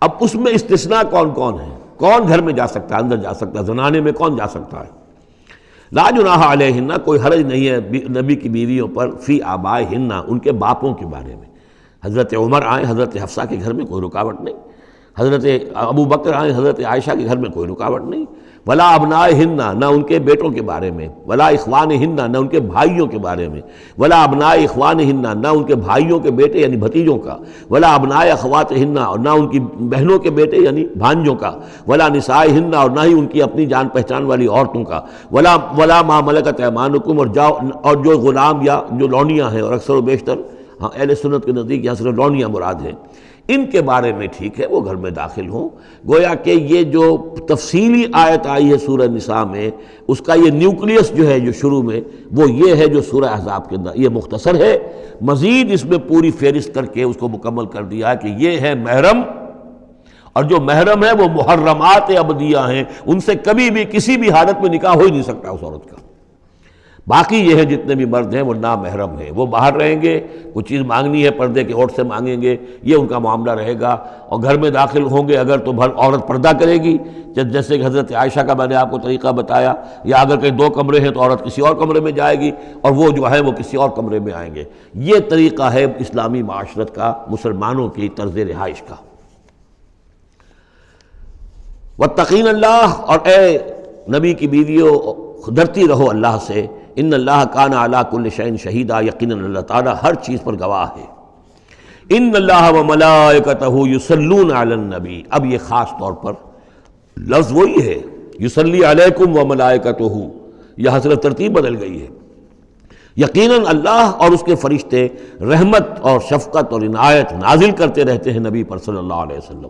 اب اس میں استثناء کون کون ہے، کون گھر میں جا سکتا ہے، اندر جا سکتا ہے، زنانے میں کون جا سکتا ہے؟ لا جناح علیہن، کوئی حرج نہیں ہے نبی کی بیویوں پر، فی آبائہن، ان کے باپوں کے بارے میں۔ حضرت عمر آئیں حضرت حفصہ کے گھر میں کوئی رکاوٹ نہیں، حضرت ابو بکر آئیں حضرت عائشہ کے گھر میں کوئی رکاوٹ نہیں، ولا ابنائہن، نہ ان کے بیٹوں کے بارے میں، ولا اخوانہن، نہ ان کے بھائیوں کے بارے میں، ولا ابناء اخوانہن، نہ ان کے بھائیوں کے بیٹے یعنی بھتیجوں کا، ولا ابناء اخواتہن، اور نہ ان کی بہنوں کے بیٹے یعنی بھانجوں کا، ولا نسائہن، اور نہ ہی ان کی اپنی جان پہچان والی عورتوں کا، ولا ما ملکت ایمانکم، اور جو غلام یا جو لونیاں ہیں، اور اکثر و بیشتر اہل سنت کے نزدیک یہاں صرف لونیاں مراد ہیں، ان کے بارے میں ٹھیک ہے وہ گھر میں داخل ہوں۔ گویا کہ یہ جو تفصیلی آیت آئی ہے سورہ نساء میں، اس کا یہ نیوکلیس جو ہے جو شروع میں، وہ یہ ہے جو سورہ احزاب کے اندر، یہ مختصر ہے، مزید اس میں پوری فہرست کر کے اس کو مکمل کر دیا ہے کہ یہ ہے محرم، اور جو محرم ہے وہ محرمات ابدیہ ہیں، ان سے کبھی بھی کسی بھی حالت میں نکاح ہو ہی نہیں سکتا اس عورت کا۔ باقی یہ ہے جتنے بھی مرد ہیں وہ نامحرم ہیں، وہ باہر رہیں گے، کوئی چیز مانگنی ہے پردے کے اوٹ سے مانگیں گے، یہ ان کا معاملہ رہے گا، اور گھر میں داخل ہوں گے اگر تو عورت پردہ کرے گی، جیسے کہ حضرت عائشہ کا میں نے آپ کو طریقہ بتایا، یا اگر کہیں 2 کمرے ہیں تو عورت کسی اور کمرے میں جائے گی، اور وہ جو ہے وہ کسی اور کمرے میں آئیں گے۔ یہ طریقہ ہے اسلامی معاشرت کا، مسلمانوں کی طرز رہائش کا۔ واتقین اللہ، اور اے نبی کی بیویوں ڈرتی رہو اللہ سے، ان اللہ کان علی کل شیء شہیدا، یقیناً اللہ تعالیٰ ہر چیز پر گواہ ہے۔ ان اللہ وملائکتہ یصلون علی النبی، اب یہ خاص طور پر لفظ وہی ہے، یصلی علیکم وملائکتہ، یہاں صرف ترتیب بدل گئی ہے۔ یقیناً اللہ اور اس کے فرشتے رحمت اور شفقت اور عنایت نازل کرتے رہتے ہیں نبی پر صلی اللہ علیہ وسلم۔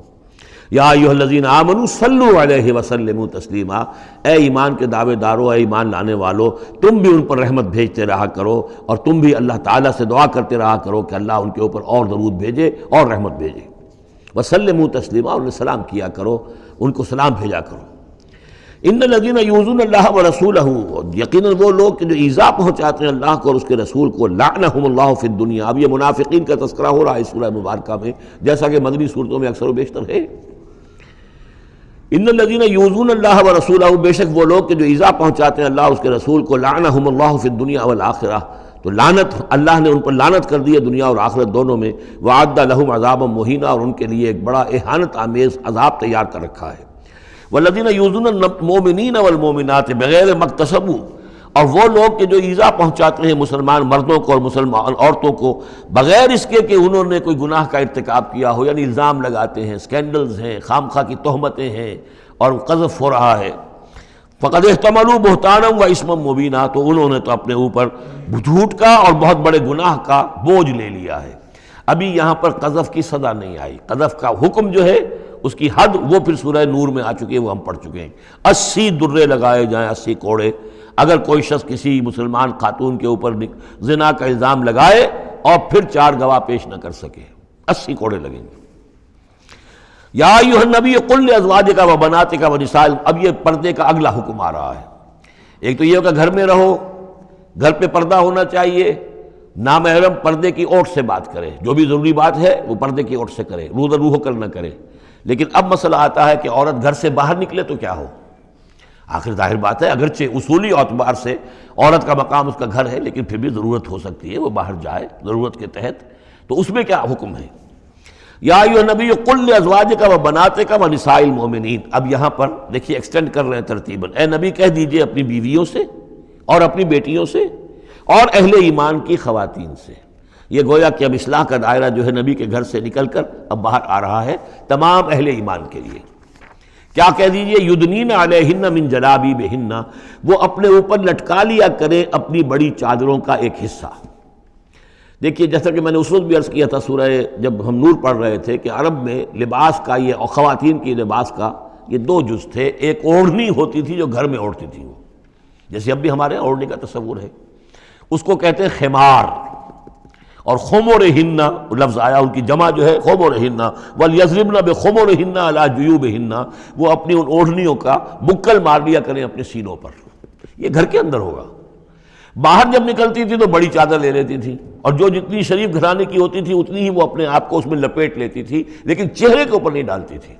یا ایھا الذین آمنوا صلوا علیہ وسلموا تسلیما، اے ایمان کے دعوے دارو، اے ایمان لانے والو، تم بھی ان پر رحمت بھیجتے رہا کرو، اور تم بھی اللہ تعالیٰ سے دعا کرتے رہا کرو کہ اللہ ان کے اوپر اور درود بھیجے اور رحمت بھیجے۔ وسلموا تسلیما، اور سلام کیا کرو، ان کو سلام بھیجا کرو۔ ان الذین یؤذون اللہ ورسولہ، یقیناً وہ لوگ کہ جو ایذا پہنچاتے ہیں اللہ کو اور اس کے رسول کو، لعنہم اللہ فی الدنیا، اب یہ منافقین کا تذکرہ ہو رہا ہے اس سورہ مبارکہ میں، جیسا کہ مدنی صورتوں میں اکثر و بیشتر ہے۔ ان الذین یؤذون اللہ ورسولہ، بے شک وہ لوگ کہ جو ایذا پہنچاتے ہیں اللہ اور اس کے رسول کو، لعنہم اللہ فی الدنیا والآخرہ، تو لعنت اللہ نے ان پر لعنت کر دی ہے دنیا اور آخرت دونوں میں، وعد لہم عذابا مہینا، اور ان کے لیے ایک بڑا اہانت آمیز عذاب تیار کر رکھا ہے۔ والذین یؤذون المؤمنین والمؤمنات بغیر ما اکتسبوا، اور وہ لوگ کہ جو ایذا پہنچاتے ہیں مسلمان مردوں کو اور مسلمان عورتوں کو بغیر اس کے کہ انہوں نے کوئی گناہ کا ارتکاب کیا ہو، یعنی الزام لگاتے ہیں، سکینڈلز ہیں، خام خواہ کی تہمتیں ہیں اور قذف ہو رہا ہے، فقد احتملوا بہتانا و اسما مبینا، تو انہوں نے تو اپنے اوپر جھوٹ کا اور بہت بڑے گناہ کا بوجھ لے لیا ہے۔ ابھی یہاں پر قذف کی سزا نہیں آئی، قذف کا حکم جو ہے اس کی حد وہ پھر سورہ نور میں آ چکی ہے، وہ ہم پڑھ چکے ہیں۔ 80 درے لگائے جائیں، 80 کوڑے، اگر کوئی شخص کسی مسلمان خاتون کے اوپر زنا کا الزام لگائے اور پھر 4 گواہ پیش نہ کر سکے، 80 کوڑے لگیں گے۔ یا ایھا النبی قل لازواجک وبناتک ونساء، اب یہ پردے کا اگلا حکم آ رہا ہے۔ ایک تو یہ کہ گھر میں رہو، گھر پہ پردہ ہونا چاہیے، نامحرم پردے کی اوٹ سے بات کرے، جو بھی ضروری بات ہے وہ پردے کی اوٹ سے کرے، رو در روح کر نہ کرے۔ لیکن اب مسئلہ آتا ہے کہ عورت گھر سے باہر نکلے تو کیا ہو؟ آخر ظاہر بات ہے اگرچہ اصولی اعتبار سے عورت کا مقام اس کا گھر ہے، لیکن پھر بھی ضرورت ہو سکتی ہے وہ باہر جائے ضرورت کے تحت، تو اس میں کیا حکم ہے؟ یا ایھا النبی قل لازواجک وبناتک ونساء المؤمنین، اب یہاں پر دیکھیے ایکسٹینڈ کر رہے ہیں ترتیباً، اے نبی کہہ دیجئے اپنی بیویوں سے اور اپنی بیٹیوں سے اور اہل ایمان کی خواتین سے۔ یہ گویا کہ اب اصلاح کا دائرہ جو ہے نبی کے گھر سے نکل کر اب باہر آ رہا ہے تمام اہل ایمان کے لیے۔ کیا کہہ دیجئے؟ یدنین علیہن من جلابیبہن، وہ اپنے اوپر لٹکا لیا کریں اپنی بڑی چادروں کا ایک حصہ۔ دیکھیے جیسا کہ میں نے اس وقت بھی عرض کیا تھا سورہ جب ہم نور پڑھ رہے تھے کہ عرب میں لباس کا یہ اور خواتین کی لباس کا یہ دو جز تھے. ایک اوڑھنی ہوتی تھی جو گھر میں اوڑھتی تھی وہ، جیسے اب بھی ہمارے یہاں اوڑھنے کا تصور ہے، اس کو کہتے ہیں خمار. اور خمرہن لفظ آیا ان کی جمع جو ہے خمرہن، وَلْيَضْرِبْنَ بِخُمُرِهِنَّ عَلَىٰ جُيُوبِهِنَّ، وہ اپنی ان اوڑھنیوں کا بکل مار لیا کریں اپنے سینوں پر. یہ گھر کے اندر ہوگا. باہر جب نکلتی تھی تو بڑی چادر لے لیتی تھی، اور جو جتنی شریف گھرانے کی ہوتی تھی اتنی ہی وہ اپنے آپ کو اس میں لپیٹ لیتی تھی، لیکن چہرے کے اوپر نہیں ڈالتی تھی.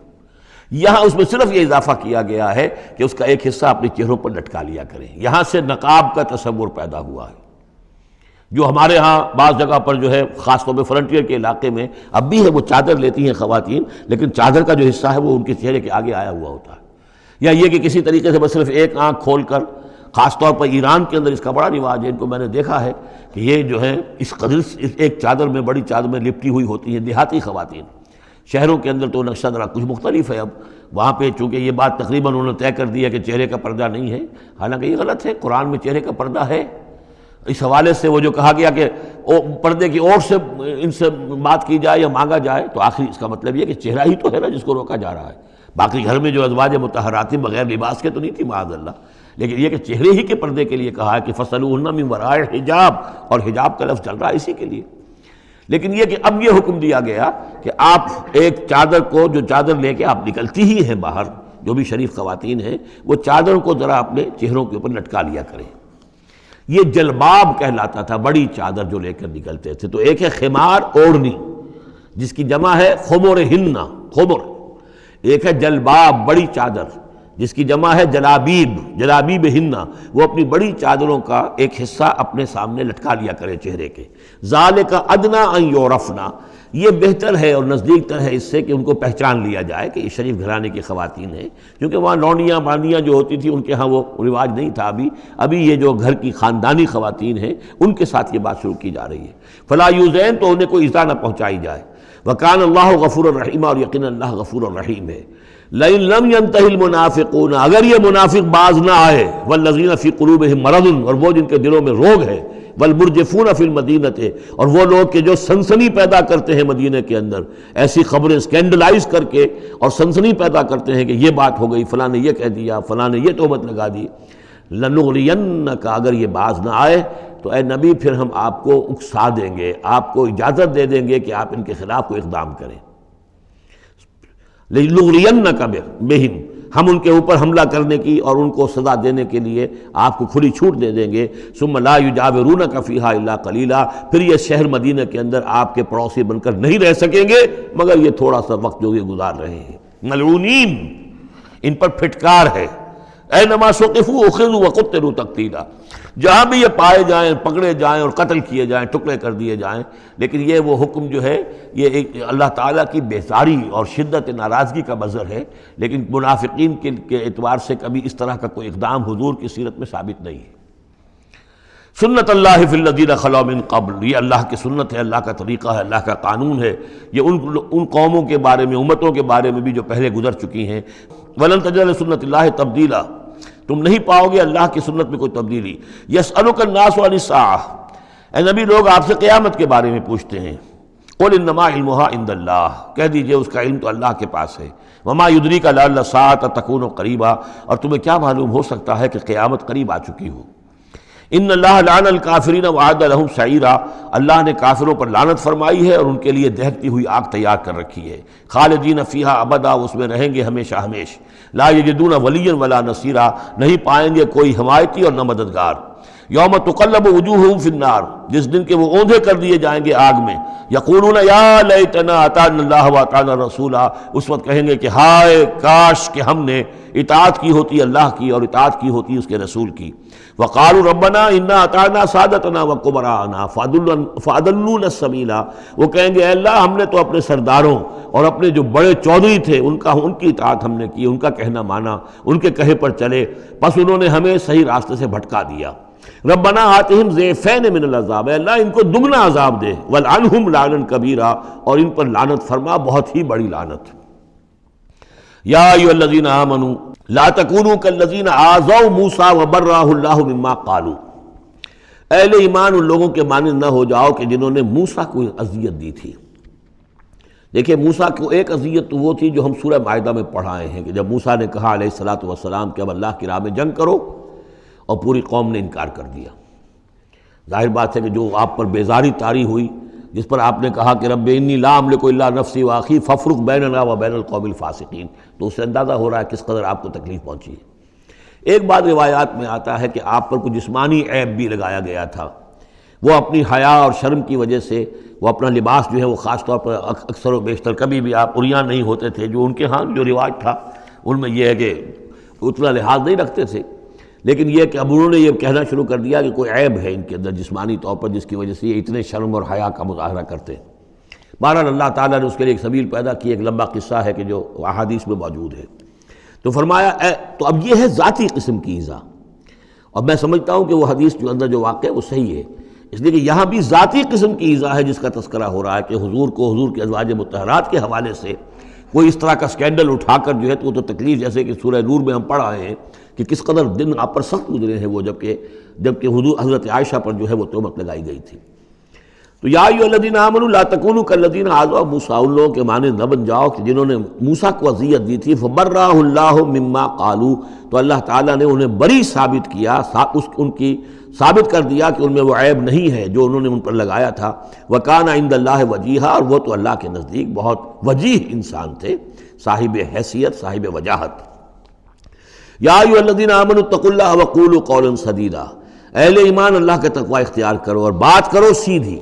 یہاں اس میں صرف یہ اضافہ کیا گیا ہے کہ اس کا ایک حصہ اپنے چہروں پر لٹکا لیا کریں. یہاں سے نقاب کا تصور پیدا ہوا ہے، جو ہمارے ہاں بعض جگہ پر جو ہے خاص طور پہ فرنٹیئر کے علاقے میں اب بھی ہے، وہ چادر لیتی ہیں خواتین، لیکن چادر کا جو حصہ ہے وہ ان کے چہرے کے آگے آیا ہوا ہوتا ہے. یا یہ کہ کسی طریقے سے بس صرف ایک آنکھ کھول کر، خاص طور پر ایران کے اندر اس کا بڑا رواج ہے، ان کو میں نے دیکھا ہے کہ یہ جو ہے اس قدر ایک چادر میں، بڑی چادر میں لپٹی ہوئی ہوتی ہیں دیہاتی خواتین. شہروں کے اندر تو نقشہ ذرا کچھ مختلف ہے. اب وہاں پہ چونکہ یہ بات تقریباً انہوں نے طے کر دی ہے کہ چہرے کا پردہ نہیں ہے، حالانکہ یہ غلط ہے. قرآن میں چہرے کا پردہ ہے. اس حوالے سے وہ جو کہا گیا کہ پردے کی اور سے ان سے بات کی جائے یا مانگا جائے، تو آخری اس کا مطلب یہ کہ چہرہ ہی تو ہے نا جس کو روکا جا رہا ہے. باقی گھر میں جو ازواج مطہرات بغیر لباس کے تو نہیں تھی معاذ اللہ، لیکن یہ کہ چہرے ہی کے پردے کے لیے کہا ہے کہ فَصَلُوهُنَّ مِن وَرَاءِ حجاب، اور حجاب کا لفظ چل رہا ہے اسی کے لیے. لیکن یہ کہ اب یہ حکم دیا گیا کہ آپ ایک چادر کو، جو چادر لے کے آپ نکلتی ہی ہیں باہر، جو بھی شریف خواتین ہیں، وہ چادر کو ذرا اپنے چہروں کے اوپر لٹکا لیا کریں. یہ جلباب کہلاتا تھا، بڑی چادر جو لے کر نکلتے تھے. تو ایک ہے خمار، اوڑھنی، جس کی جمع ہے خمرہن، خمر. ایک ہے جلباب، بڑی چادر، جس کی جمع ہے جلابیب، جلابیبہن، وہ اپنی بڑی چادروں کا ایک حصہ اپنے سامنے لٹکا لیا کرے چہرے کے. ذالک ادنیٰ ان یعرفنا، یہ بہتر ہے اور نزدیک تر ہے اس سے کہ ان کو پہچان لیا جائے کہ یہ شریف گھرانے کی خواتین ہیں، کیونکہ وہاں لونڈیاں باندیاں جو ہوتی تھیں ان کے ہاں وہ رواج نہیں تھا. ابھی یہ جو گھر کی خاندانی خواتین ہیں ان کے ساتھ یہ بات شروع کی جا رہی ہے. فلا یوزین، تو انہیں کوئی ایذا نہ پہنچائی جائے. وکان اللہ غفور الرحیم، اور یقینا اللہ غفور الرحیم ہے. لئن لم ينتهِ المنافقون، اگر یہ منافق باز نہ آئے، والذین فی قلوبہم مرض، اور وہ جن کے دلوں میں روگ ہے، والمرجفون فی المدینہ، اور وہ لوگ کہ جو سنسنی پیدا کرتے ہیں مدینہ کے اندر، ایسی خبریں اسکینڈلائز کر کے اور سنسنی پیدا کرتے ہیں کہ یہ بات ہو گئی، فلاں نے یہ کہہ دیا، فلاں نے یہ تہمت لگا دی. لنغرینک، اگر یہ باز نہ آئے تو اے نبی پھر ہم آپ کو اکسا دیں گے، آپ کو اجازت دے دیں گے کہ آپ ان کے خلاف کوئی اقدام کریں. لنغرینک بہم، ہم ان کے اوپر حملہ کرنے کی اور ان کو سزا دینے کے لیے آپ کو کھلی چھوٹ دے دیں گے. ثم لا یجاورونک فیہا الا قلیلا، پھر یہ شہر مدینہ کے اندر آپ کے پڑوسی بن کر نہیں رہ سکیں گے مگر یہ تھوڑا سا وقت جو یہ گزار رہے ہیں. ملعونین، ان پر پھٹکار ہے. اینما ثقفوا اخذوا وقتلوا تقتیلا، جہاں بھی یہ پائے جائیں، پکڑے جائیں اور قتل کیے جائیں، ٹکڑے کر دیے جائیں. لیکن یہ وہ حکم جو ہے یہ ایک اللہ تعالیٰ کی بیزاری اور شدت ناراضگی کا مظہر ہے، لیکن منافقین کے اعتبار سے کبھی اس طرح کا کوئی اقدام حضور کی سیرت میں ثابت نہیں ہے. سنت اللہ فی الذین خلوا من قبل، یہ اللہ کی سنت ہے، اللہ کا طریقہ ہے، اللہ کا قانون ہے. یہ ان قوموں کے بارے میں، امتوں کے بارے میں بھی جو پہلے گزر چکی ہیں. ولن تجد لسنت اللہ تبدیلا، تم نہیں پاؤ گے اللہ کی سنت میں کوئی تبدیلی. یسألک الناس عن الساعہ، اے نبی لوگ آپ سے قیامت کے بارے میں پوچھتے ہیں. قل انما علمها عند اللہ، کہہ دیجئے اس کا علم تو اللہ کے پاس ہے. وما یدریک لعل الساعۃ تکون قریبا، اور تمہیں کیا معلوم ہو سکتا ہے کہ قیامت قریب آ چکی ہو. ان اللہ لعن الکافرین وعد لهم سعیرا، اللہ نے کافروں پر لعنت فرمائی ہے اور ان کے لیے دہکتی ہوئی آگ تیار کر رکھی ہے. خالدین فیہا ابدا، اس میں رہیں گے ہمیشہ ہمیش. لا یجدون ولیا ولا نصیرا، نہیں پائیں گے کوئی حمایتی اور نہ مددگار. یوم تقلب وجوہہم فی النار، جس دن کے وہ اوندھے کر دیے جائیں گے آگ میں. یقولون یا لیتنا اطعنا اللہ واطعنا الرسول، اس وقت کہیں گے کہ ہائے کاش کہ ہم نے اطاعت کی ہوتی اللہ کی اور اطاعت کی ہوتی اس کے رسول کی. وقالوا ربنا انا اطعنا سادتنا وکبراءنا فاضلونا السبیل، وہ کہیں گے اے اللہ ہم نے تو اپنے سرداروں اور اپنے جو بڑے چودھری تھے ان کی اطاعت ہم نے کی، ان کا کہنا مانا، ان کے کہے پر چلے، بس انہوں نے ہمیں صحیح راستے سے بھٹکا دیا. ربنا آتہم ضعفین من العذاب، اے اللہ ان کو دگنا عذاب دے. والعنہم لعنا کبیرا، اور ان پر لعنت فرما بہت ہی بڑی لعنت. یا ایھا الذین آمنوا لا تکونوا کالذین آذوا موسیٰ وبرأہ اللہ مما قالوا، اہل ایمان ان لوگوں کے مانند نہ ہو جاؤ کہ جنہوں نے موسیٰ کو اذیت دی تھی. دیکھیں موسیٰ کو ایک اذیت تو وہ تھی جو ہم سورہ مائدہ میں پڑھائے ہیں کہ جب موسیٰ نے کہا علیہ الصلوۃ والسلام کہ اب اللہ کی راہ میں جنگ کرو، اور پوری قوم نے انکار کر دیا۔ ظاہر بات ہے کہ جو آپ پر بیزاری طاری ہوئی، جس پر آپ نے کہا کہ رب انی لا املک الا نفسی واخی فافرق بیننا وبین القوم الفاسقین، تو اس سے اندازہ ہو رہا ہے کس قدر آپ کو تکلیف پہنچی ہے۔ ایک بات روایات میں آتا ہے کہ آپ پر کوئی جسمانی عیب بھی لگایا گیا تھا، وہ اپنی حیا اور شرم کی وجہ سے وہ اپنا لباس جو ہے وہ خاص طور پر اکثر و بیشتر کبھی بھی آپ عریاں نہیں ہوتے تھے، جو ان کے ہاں جو رواج تھا ان میں یہ ہے کہ اتنا لحاظ نہیں رکھتے تھے، لیکن یہ کہ اب انہوں نے یہ کہنا شروع کر دیا کہ کوئی عیب ہے ان کے اندر جسمانی طور پر جس کی وجہ سے یہ اتنے شرم اور حیا کا مظاہرہ کرتے ہیں۔ بہرحال اللہ تعالیٰ نے اس کے لیے ایک سبیل پیدا کی، ایک لمبا قصہ ہے کہ جو احادیث میں موجود ہے۔ تو فرمایا تو اب یہ ہے ذاتی قسم کی ایذا، اور میں سمجھتا ہوں کہ وہ حدیث جو اندر جو واقع ہے وہ صحیح ہے، اس لیے کہ یہاں بھی ذاتی قسم کی ایذا ہے جس کا تذکرہ ہو رہا ہے کہ حضور کو حضور کے ازواج مطہرات کے حوالے سے کوئی اس طرح کا سکینڈل اٹھا کر جو ہے تو وہ تو تکلیف، جیسے کہ سورہ نور میں ہم پڑھ آئے ہیں کہ کس قدر دن آپ پر سخت گزرے ہیں وہ، جبکہ حضور حضرت عائشہ پر جو ہے وہ تہمت لگائی گئی تھی۔ تو یا ایھا الذین آمنوا لا تکونوا کالذین آذوا موسیٰ، ان لوگوں کے مانند نہ بن جاؤ کہ جنہوں نے موسیٰ کو اذیت دی تھی، فبرأہ اللہ مما قالوا، تو اللہ تعالیٰ نے انہیں بری ثابت کیا، ان کی ثابت کر دیا کہ ان میں وہ عیب نہیں ہے جو انہوں نے ان پر لگایا تھا۔ وکان عند اللہ وجیہا، اور وہ تو اللہ کے نزدیک بہت وجیح انسان تھے، صاحب حیثیت، صاحب وجاہت۔ یا ایھا الذین آمنوا اتقوا اللہ وقولوا قولا سدیدا، اہل ایمان اللہ کا تقوی اختیار کرو اور بات کرو سیدھی،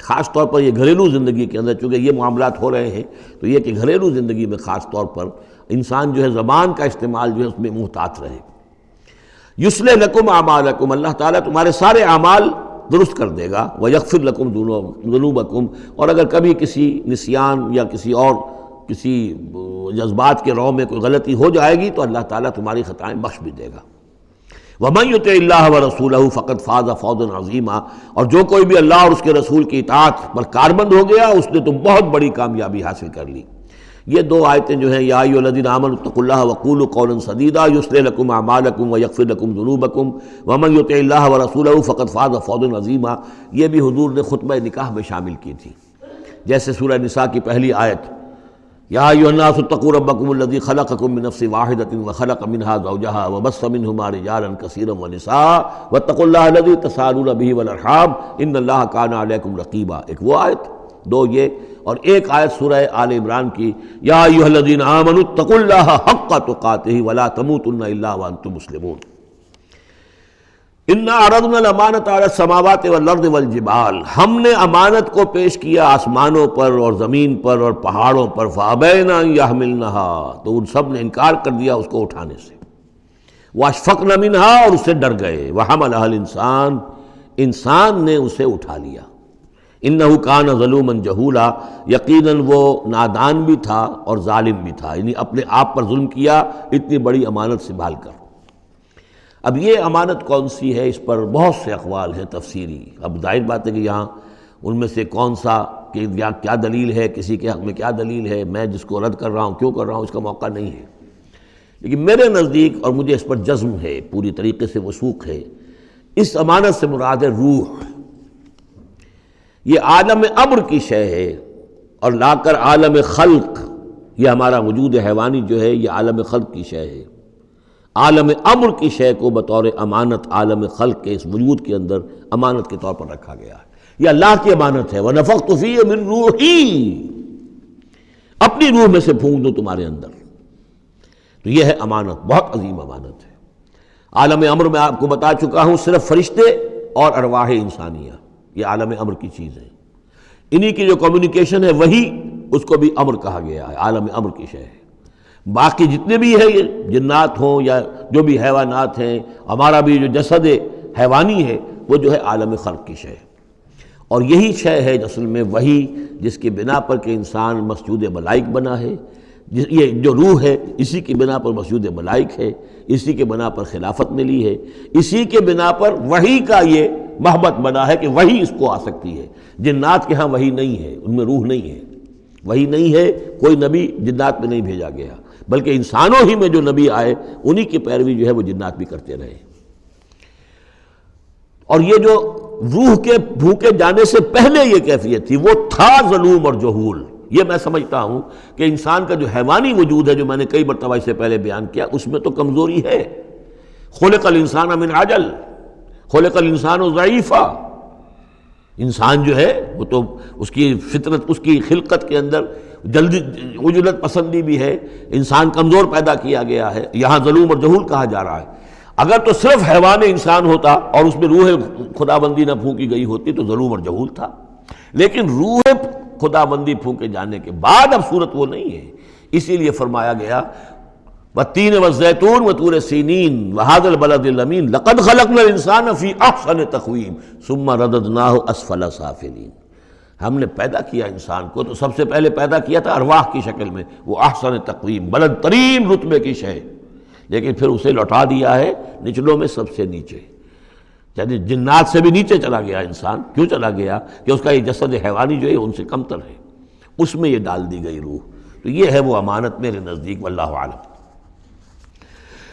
خاص طور پر یہ گھریلو زندگی کے اندر، چونکہ یہ معاملات ہو رہے ہیں تو یہ کہ گھریلو زندگی میں خاص طور پر انسان جو ہے زبان کا استعمال جو ہے اس میں محتاط رہے۔ یصلح لکم اعمالکم، اللہ تعالیٰ تمہارے سارے اعمال درست کر دے گا، ویغفر لکم ذنوبکم، اور اگر کبھی کسی نسیان یا کسی جذبات کے رو میں کوئی غلطی ہو جائے گی تو اللہ تعالیٰ تمہاری خطائیں بخش بھی دے گا۔ وَمَن يُطِعِ اللَّهَ وَرَسُولَهُ فَقَدْ فَازَ فَوْزًا عَظِيمًا، اور جو کوئی بھی اللہ اور اس کے رسول کی اطاعت پر کاربند ہو گیا اس نے تو بہت بڑی کامیابی حاصل کر لی۔ یہ دو آیتیں جو ہیں، یا ایھا الذین آمنوا اتقوا اللہ وقولوا قولا سدیدا یصلح لکم اعمالکم ویغفر لکم ذنوبکم ومن یطع اللہ ورسولہ فقد فاز فوزا عظیما، یہ بھی حضور نے خطبہ نکاح میں شامل کی تھی، جیسے سورہ نساء کی پہلی آیت، یا ایھا الناس اتقوا ربکم الذی خلقکم من نفس واحدۃ وخلق منها زوجها وبث منہما رجالا کثیرا ونساء واتقوا اللہ الذی تساءلون به والارحام ان اللہ کان علیکم رقیبا، ایک وہ آیت، دو یہ، اور ایک آیت سورہ آل عمران کی، یا ایھا الذین آمنوا اتقوا اللہ حق تقاتہ ولا تموتن الا وانتم مسلمون۔ انا عرضنا الامانۃ علی السماوات والارض والجبال، ہم نے امانت کو پیش کیا آسمانوں پر اور زمین پر اور پہاڑوں پر، فابین ان یحملنها، تو ان سب نے انکار کر دیا اس کو اٹھانے سے، واشفقن منها، اور اس سے ڈر گئے، وحملها الانسان، انسان نے اسے اٹھا لیا، انہ کان ظلوما جہولا، یقیناً وہ نادان بھی تھا اور ظالم بھی تھا، یعنی اپنے آپ پر ظلم کیا اتنی بڑی امانت سنبھال کر۔ اب یہ امانت کون سی ہے، اس پر بہت سے اقوال ہیں تفسیری، اب ظاہر بات ہے کہ یہاں ان میں سے کون سا کہ کیا دلیل ہے، کسی کے حق میں کیا دلیل ہے، میں جس کو رد کر رہا ہوں کیوں کر رہا ہوں اس کا موقع نہیں ہے، لیکن میرے نزدیک اور مجھے اس پر جزم ہے، پوری طریقے سے وثوق ہے، اس امانت سے مراد ہے روح۔ یہ عالم امر کی شے ہے، اور لا کر عالم خلق، یہ ہمارا وجود حیوانی جو ہے یہ عالم خلق کی شے ہے، عالم امر کی شے کو بطور امانت عالم خلق کے اس وجود کے اندر امانت کے طور پر رکھا گیا ہے، یہ اللہ کی امانت ہے، وَنَفَخْتُ فِيهِ مِن رُوحِي، اپنی روح میں سے پھونک دوں تمہارے اندر، تو یہ ہے امانت، بہت عظیم امانت ہے۔ عالم امر میں آپ کو بتا چکا ہوں صرف فرشتے اور ارواح انسانیہ، یہ عالم امر کی چیز ہے، انہی کی جو کمیونیکیشن ہے وہی اس کو بھی امر کہا گیا ہے، عالم امر کی شے ہے۔ باقی جتنے بھی ہیں یہ جنات ہوں یا جو بھی حیوانات ہیں، ہمارا بھی جو جسد حیوانی ہے وہ جو ہے عالم خلق کی شے ہے، اور یہی شے ہے اصل میں وہی جس کی بنا پر کہ انسان مسجود ملائک بنا ہے، یہ جو روح ہے اسی کی بنا پر مسجود ملائک ہے، اسی کے بنا پر خلافت ملی ہے، اسی کے بنا پر وحی کا یہ محبت بنا ہے کہ وحی اس کو آ سکتی ہے۔ جنات کے ہاں وحی نہیں ہے، ان میں روح نہیں ہے، وحی نہیں ہے، کوئی نبی جنات میں نہیں بھیجا گیا، بلکہ انسانوں ہی میں جو نبی آئے انہی کی پیروی جو ہے وہ جنات بھی کرتے رہے۔ اور یہ جو روح کے بھوکے جانے سے پہلے یہ کیفیت تھی، وہ تھا ظلوم اور جہول، یہ میں سمجھتا ہوں کہ انسان کا جو حیوانی وجود ہے، جو میں نے کئی مرتبہ اس سے پہلے بیان کیا، اس میں تو کمزوری ہے۔ خلق الانسان من عجل، خلق الانسان ضعیفا، انسان جو ہے وہ تو اس کی فطرت، اس کی خلقت کے اندر جلدی عجلت پسندی بھی ہے، انسان کمزور پیدا کیا گیا ہے، یہاں ظلوم اور جہول کہا جا رہا ہے۔ اگر تو صرف حیوان انسان ہوتا اور اس میں روح خدا بندی نہ پھونکی گئی ہوتی تو ظلوم اور جہول تھا، لیکن روح خدا بندی پھونکے جانے کے بعد اب صورت وہ نہیں ہے، اسی لیے فرمایا گیا والتین والزیتون وطور سینین وہذا البلد الامین لقد خلقنا الانسان فی احسن تقویم ثم رددناہ اسفل سافلین۔ ہم نے پیدا کیا انسان کو تو سب سے پہلے پیدا کیا تھا ارواح کی شکل میں، وہ احسن تقویم، بلند ترین رتبے کی شے، لیکن پھر اسے لوٹا دیا ہے نچلوں میں سب سے نیچے، یعنی جنات سے بھی نیچے چلا گیا انسان۔ کیوں چلا گیا؟ کہ اس کا یہ جسد حیوانی جو ہے ان سے کمتر ہے، اس میں یہ ڈال دی گئی روح۔ تو یہ ہے وہ امانت میرے نزدیک، واللہ عالم۔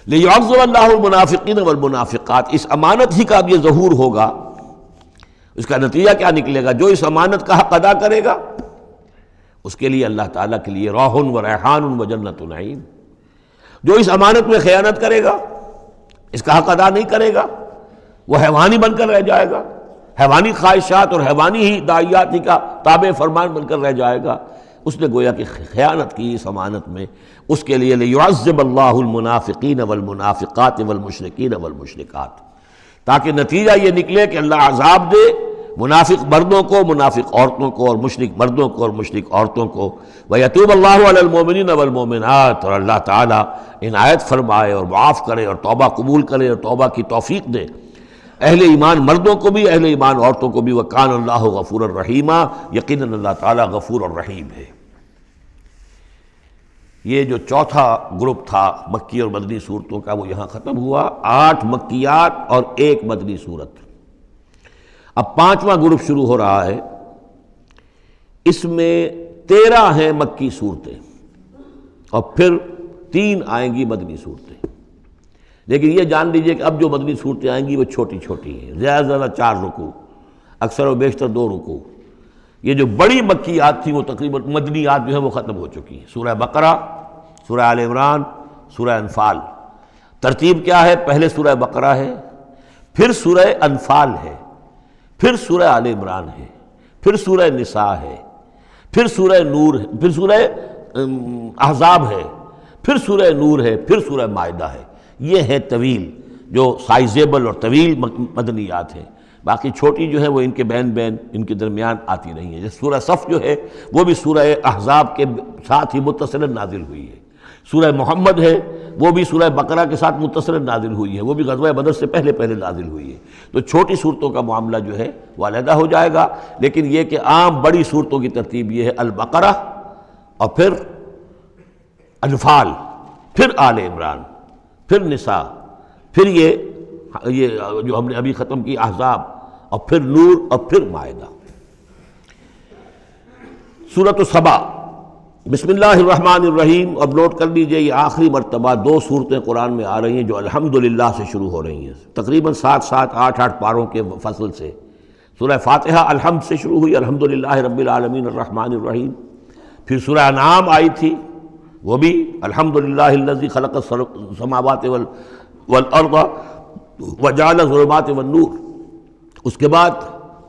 لِيُعَذِّبَ اللَّهُ الْمُنَافِقِينَ وَالْمُنَافِقَاتِ، اس امانت ہی کا اب یہ ظہور ہوگا۔ اس کا نتیجہ کیا نکلے گا؟ جو اس امانت کا حق ادا کرے گا اس کے لیے اللہ تعالیٰ کے لیے روح و ریحان و جنت نعیم۔ جو اس امانت میں خیانت کرے گا، اس کا حق ادا نہیں کرے گا، وہ حیوانی بن کر رہ جائے گا، حیوانی خواہشات اور حیوانی ہی داعیات ہی کا تابع فرمان بن کر رہ جائے گا۔ اس نے گویا کہ خیانت کی اس امانت میں، اس کے لیے لِيُعَذِّبَ اللَّهُ الْمُنَافِقِينَ وَالْمُنَافِقَاتِ وَالْمُشْرِكِينَ وَالْمُشْرِكَاتِ، تاکہ نتیجہ یہ نکلے کہ اللہ عذاب دے منافق مردوں کو، منافق عورتوں کو، اور مشرک مردوں کو اور مشرک عورتوں کو۔ وَيَتُوبَ اللَّهُ عَلَى الْمُؤْمِنِينَ وَالْمُؤْمِنَاتِ، اور اللہ تعالیٰ عنایت فرمائے اور معاف کرے اور توبہ قبول کرے اور توبہ کی توفیق دے اہل ایمان مردوں کو بھی، اہل ایمان عورتوں کو بھی۔ وَكَانَ اللَّهُ غَفُورًا رَحِيمًا، یقیناً اللہ تعالیٰ غفور اور رحیم ہے۔ یہ جو چوتھا گروپ تھا مکی اور مدنی صورتوں کا وہ یہاں ختم ہوا، 8 مکیات اور 1 مدنی صورت۔ اب 5واں گروپ شروع ہو رہا ہے، اس میں 13 ہیں مکی صورتیں اور پھر 3 آئیں گی مدنی صورتیں۔ لیکن یہ جان لیجئے کہ اب جو مدنی صورتیں آئیں گی وہ چھوٹی چھوٹی ہیں، زیادہ سے زیادہ 4 رکوع، اکثر و بیشتر 2 رکوع۔ یہ جو بڑی مکیات تھیں وہ تقریباً مدنیات جو ہیں وہ ختم ہو چکی ہیں۔ سورہ بقرہ، سورہ آل عمران، سورہ انفال۔ ترتیب کیا ہے؟ پہلے سورہ بقرہ ہے، پھر سورہ انفال ہے، پھر سورہ آل عمران ہے، پھر سورہ نساء ہے، پھر سورہ نور ہے، پھر سورہ احزاب ہے، پھر سورہ نور ہے، پھر سورہ مائدہ ہے۔ یہ ہے طویل، جو سائزیبل اور طویل مدنیات ہیں۔ باقی چھوٹی جو ہے وہ ان کے بین بین ان کے درمیان آتی رہی ہیں۔ جیسے سورہ صف جو ہے وہ بھی سورہ احزاب کے ساتھ ہی متصلاً نازل ہوئی ہے۔ سورہ محمد ہے وہ بھی سورہ بقرہ کے ساتھ متصلاً نازل ہوئی ہے، وہ بھی غزوہ بدر سے پہلے نازل ہوئی ہے۔ تو چھوٹی صورتوں کا معاملہ جو ہے وہ علیحدہ ہو جائے گا، لیکن یہ کہ عام بڑی صورتوں کی ترتیب یہ ہے البقرہ اور پھر انفال، پھر آل عمران، پھر نساء، پھر یہ جو ہم نے ابھی ختم کی احزاب، اور پھر نور، اور پھر مائدہ۔ سورۃ السبا، بسم اللہ الرحمن الرحیم۔ اب نوٹ کر لیجئے یہ آخری مرتبہ 2 صورتیں قرآن میں آ رہی ہیں جو الحمدللہ سے شروع ہو رہی ہیں، تقریباً 7 8 پاروں کے فصل سے۔ سورہ فاتحہ الحمد سے شروع ہوئی، الحمدللہ رب العالمین الرحمن الرحیم۔ پھر سورہ انعام آئی تھی، وہ بھی الحمدللہ الذی خلق السماوات والارض وجعل الظلمات والنور۔ اس کے بعد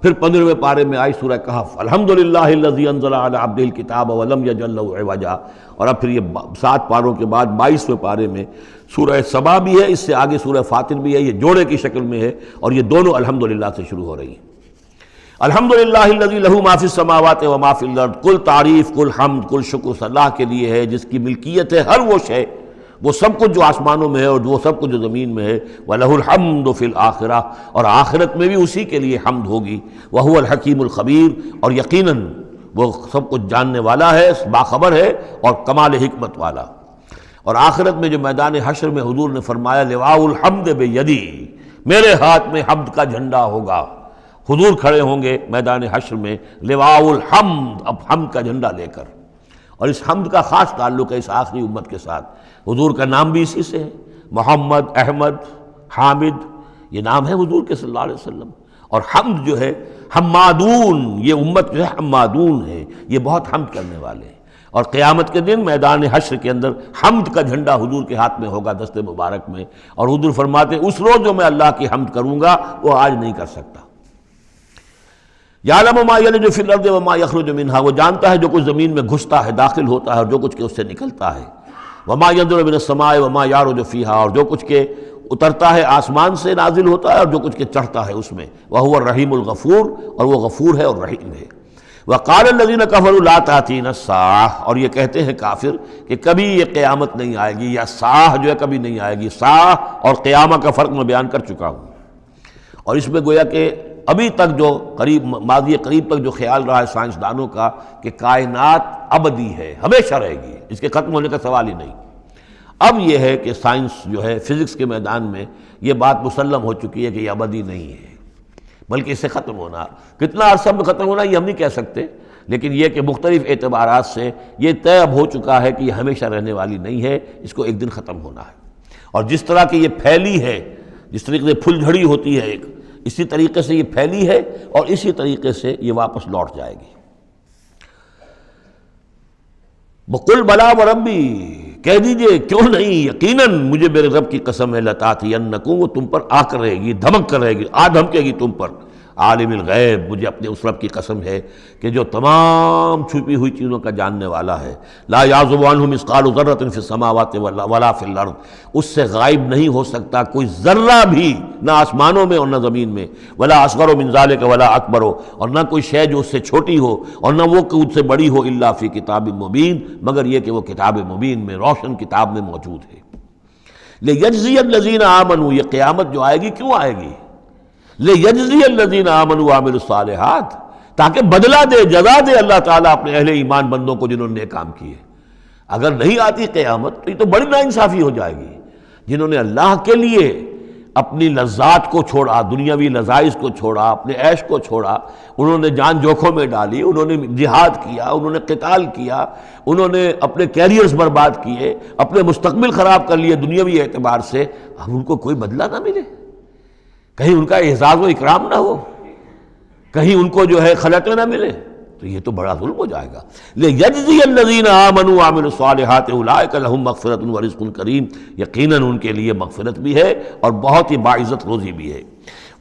پھر 15ویں پارے میں آئی سورہ کہف، الحمدللہ الذی انزل علی عبدہ الکتاب ولم یجعل لہ عوجا۔ اور اب پھر یہ 7 پاروں کے بعد 22ویں پارے میں سورہ سبا بھی ہے، اس سے آگے سورہ فاطر بھی ہے، یہ جوڑے کی شکل میں ہے، اور یہ دونوں الحمدللہ سے شروع ہو رہی ہیں۔ الحمدللہ الذی لہ ما فی السماوات و ما فی الارض، کل تعریف، کل حمد، کل شکر اللہ کے لیے ہے جس کی ملکیت ہے ہر وہ شے، وہ سب کچھ جو آسمانوں میں ہے اور وہ سب کچھ جو زمین میں ہے۔ وَلَهُ الْحَمْدُ فِي الْآخِرَةِ، اور آخرت میں بھی اسی کے لیے حمد ہوگی۔ وَهُوَ الْحَكِيمُ الْخَبِيرُ، اور یقیناً وہ سب کچھ جاننے والا ہے، باخبر ہے اور کمال حکمت والا۔ اور آخرت میں جو میدان حشر میں حضور نے فرمایا لِوَاءُ الْحَمْدِ بِيَدِي، میرے ہاتھ میں حمد کا جھنڈا ہوگا۔ حضور کھڑے ہوں گے میدان حشر میں لِوَاءُ الْحَمْد، اب حمد کا جھنڈا لے کر۔ اور اس حمد کا خاص تعلق ہے اس آخری امت کے ساتھ۔ حضور کا نام بھی اسی سے ہے، محمد، احمد، حامد، یہ نام ہے حضور کے صلی اللہ علیہ وسلم۔ اور حمد جو ہے حمادون، یہ امت جو ہے حمادون ہے، یہ بہت حمد کرنے والے ہیں، اور قیامت کے دن میدان حشر کے اندر حمد کا جھنڈا حضور کے ہاتھ میں ہوگا، دست مبارک میں، اور حضور فرماتے ہیں اس روز جو میں اللہ کی حمد کروں گا وہ آج نہیں کر سکتا۔ یعلم ما یلج فی الارض وما یخرج منها، وہ جانتا ہے جو کچھ زمین میں گھستا ہے، داخل ہوتا ہے، اور جو کچھ کہ اس سے نکلتا ہے۔ وما ينزل من السماء وما يعرج فيها، اور جو کچھ کہ اترتا ہے آسمان سے نازل ہوتا ہے، اور جو کچھ کہ چڑھتا ہے اس میں۔ وهو الرحیم الغفور، اور وہ غفور ہے اور رحیم ہے۔ وقال الذين كفروا لا تأتينا الساعة، اور یہ کہتے ہیں کافر کہ کبھی یہ قیامت نہیں آئے گی، یا ساعہ جو ہے کبھی نہیں آئے گی۔ ساعہ اور قیامہ کا فرق میں بیان کر چکا ہوں، اور اس میں گویا کہ ابھی تک جو قریب ماضی قریب تک جو خیال رہا ہے سائنسدانوں کا کہ کائنات ابدی ہے، ہمیشہ رہے گی، اس کے ختم ہونے کا سوال ہی نہیں۔ اب یہ ہے کہ سائنس جو ہے فزکس کے میدان میں یہ بات مسلم ہو چکی ہے کہ یہ ابدی نہیں ہے، بلکہ اس سے ختم ہونا، کتنا عرصہ میں ختم ہونا یہ ہم نہیں کہہ سکتے، لیکن یہ کہ مختلف اعتبارات سے یہ طے اب ہو چکا ہے کہ یہ ہمیشہ رہنے والی نہیں ہے، اس کو ایک دن ختم ہونا ہے۔ اور جس طرح کہ یہ پھیلی ہے، جس طریقے سے پھل جھڑی ہوتی ہے ایک، اسی طریقے سے یہ پھیلی ہے، اور اسی طریقے سے یہ واپس لوٹ جائے گی۔ بقل بلا وربی، کہہ دیجئے کیوں نہیں، یقیناً مجھے میرے رب کی قسم ہے، لتاتینکم، وہ تم پر آ کر رہے گی، دھمک کر رہے گی، دھمکے گی تم پر۔ عالم الغیب، مجھے اپنے اس رب کی قسم ہے کہ جو تمام چھپی ہوئی چیزوں کا جاننے والا ہے۔ لا یعزب عنہ مثقال ذرۃ فی السماوات ولا فی الارض، اس سے غائب نہیں ہو سکتا کوئی ذرہ بھی، نہ آسمانوں میں اور نہ زمین میں۔ ولا اصغر من ذلک ولا اکبر، اور نہ کوئی شے جو اس سے چھوٹی ہو اور نہ وہ کہ اس سے بڑی ہو، الا فی کتاب مبین، مگر یہ کہ وہ کتاب مبین میں، روشن کتاب میں موجود ہے۔ لیجزی الذین آمنوا، یہ قیامت جو آئے گی کیوں آئے گی؟ لیجزی الذین آمنوا وعملوا الصالحات، تاکہ بدلہ دے، جزا دے اللہ تعالیٰ اپنے اہل ایمان بندوں کو جنہوں نے کام کیے۔ اگر نہیں آتی قیامت تو یہ تو بڑی ناانصافی ہو جائے گی۔ جنہوں نے اللہ کے لیے اپنی لذات کو چھوڑا، دنیاوی لذائذ کو چھوڑا، اپنے عیش کو چھوڑا، انہوں نے جان جوکھوں میں ڈالی، انہوں نے جہاد کیا، انہوں نے قتال کیا، انہوں نے اپنے کیریئرز برباد کیے، اپنے مستقبل خراب کر لیے دنیاوی اعتبار سے، اب ان کو کوئی بدلہ نہ ملے، کہیں ان کا اعزاز و اکرام نہ ہو، کہیں ان کو جو ہے خلعتیں نہ ملے، تو یہ تو بڑا ظلم ہو جائے گا۔ لیجزی الذین آمنوا وعملوا الصالحات اولئک لہم مغفرۃ ورزق کریم، یقیناً ان کے لیے مغفرت بھی ہے اور بہت ہی باعزت روزی بھی ہے۔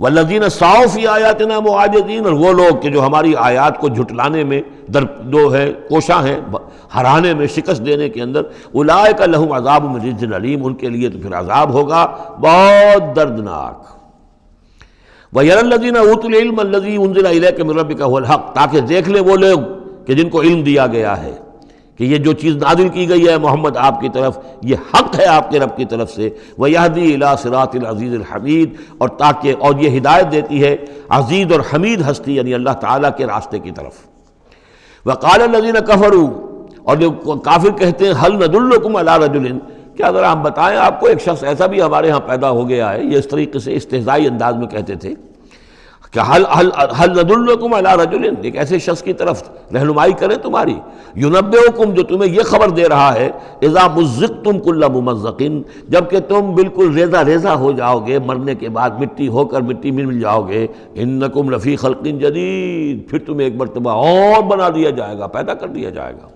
والذین سعوا فی آیاتنا معاجزین، اور وہ لوگ کہ جو ہماری آیات کو جھٹلانے میں جو ہے کوشاں ہیں، ہرانے میں، شکست دینے کے اندر، اولئک لہم عذاب من رجز علیم، ان کے لیے تو پھر عذاب ہوگا بہت دردناک۔ وَيَرَى الَّذِينَ أُوتُوا الْعِلْمَ الَّذِي أُنزِلَ إِلَيْكَ مِن رَّبِّكَ هُوَ الْحَقُّ، تاکہ دیکھ لے وہ لوگ کہ جن کو علم دیا گیا ہے کہ یہ جو چیز نازل کی گئی ہے محمد آپ کی طرف، یہ حق ہے آپ کے رب کی طرف سے۔ وَيَهْدِي إِلَىٰ صِرَاطِ الْعَزِيزِ الْحَمِيدِ، اور یہ ہدایت دیتی ہے عزیز اور حمید ہستی یعنی اللہ تعالیٰ کے راستے کی طرف۔ وَقَالَ الَّذِينَ كَفَرُوا، اور جو کافر کہتے ہیں هَلْ نَدُلُّكُمْ عَلَىٰ رَجُلٍ، کیا ذرا ہم بتائیں آپ کو ایک شخص ایسا بھی ہمارے ہاں پیدا ہو گیا ہے، یہ اس طریقے سے استہزائی انداز میں کہتے تھے کہ هل ندلکم علی رجل، ایک ایسے شخص کی طرف رہنمائی کریں تمہاری، ینبئکم، جو تمہیں یہ خبر دے رہا ہے، اذا مزقتم کل ممزق، جب کہ تم بالکل ریزہ ریزہ ہو جاؤ گے، مرنے کے بعد مٹی ہو کر مٹی میں مل جاؤ گے، انکم لفی خلق جدید، پھر تمہیں ایک مرتبہ اور بنا دیا جائے گا، پیدا کر دیا جائے گا۔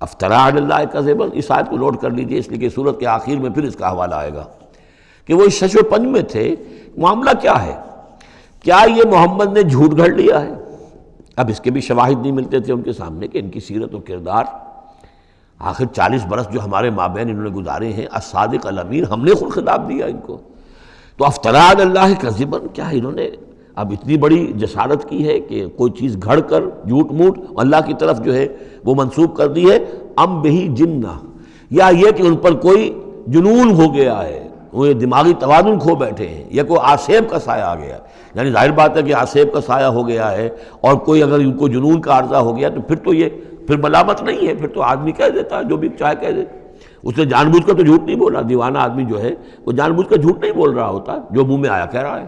افترا علی اللہ کذبا، اس آیت کو نوٹ کر لیجئے اس لیے کہ سورت کے آخر میں پھر اس کا حوالہ آئے گا کہ وہ اس شش و پنج میں تھے۔ معاملہ کیا ہے؟ کیا یہ محمد نے جھوٹ گھڑ لیا ہے؟ اب اس کے بھی شواہد نہیں ملتے تھے ان کے سامنے کہ ان کی سیرت و کردار، آخر 40 برس جو ہمارے مابین انہوں نے گزارے ہیں، الصادق الامین، ہم نے خود خطاب دیا ان کو۔ تو افترا علی اللہ کذبا، کیا انہوں نے اب اتنی بڑی جسارت کی ہے کہ کوئی چیز گھڑ کر جھوٹ موٹ اللہ کی طرف جو ہے وہ منسوب کر دی ہے؟ ام بہی جنہ، یا یہ کہ ان پر کوئی جنون ہو گیا ہے، وہ دماغی توازن کھو بیٹھے ہیں، یا کوئی آسیب کا سایہ آ گیا، یعنی ظاہر بات ہے کہ آسیب کا سایہ ہو گیا ہے، اور کوئی اگر ان کو جنون کا عارضہ ہو گیا تو پھر تو یہ پھر ملامت نہیں ہے، پھر تو آدمی کہہ دیتا ہے جو بھی چاہے کہہ دے، اس نے جان بوجھ کر تو جھوٹ نہیں بولا، دیوانہ آدمی جو ہے وہ جان بوجھ کر جھوٹ نہیں بول رہا ہوتا، جو منہ میں آیا کہہ رہا ہے۔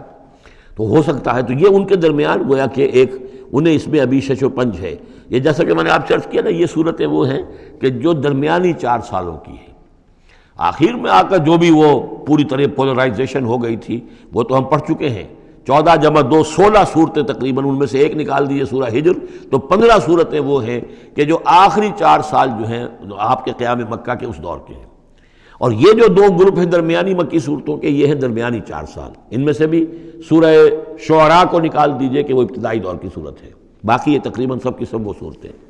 تو ہو سکتا ہے تو یہ ان کے درمیان گویا کہ ایک انہیں اس میں ابھی شش و پنج ہے۔ یہ جیسا کہ میں نے آپ سے عرض کیا نا، یہ صورتیں وہ ہیں کہ جو درمیانی 4 سالوں کی ہیں، آخر میں آ کر جو بھی وہ پوری طرح پولرائزیشن ہو گئی تھی وہ تو ہم پڑھ چکے ہیں 14 جمع 2 16 صورتیں تقریباً، ان میں سے ایک نکال دیجیے سورہ ہجر، تو 15 صورتیں وہ ہیں کہ جو آخری 4 سال جو ہیں آپ کے قیام مکہ کے اس دور کے ہیں، اور یہ جو 2 گروپ ہیں درمیانی مکی صورتوں کے، یہ ہیں درمیانی 4 سال۔ ان میں سے بھی سورہ شعراء کو نکال دیجئے کہ وہ ابتدائی دور کی صورت ہے، باقی یہ تقریباً سب کی سب وہ صورتیں ہیں۔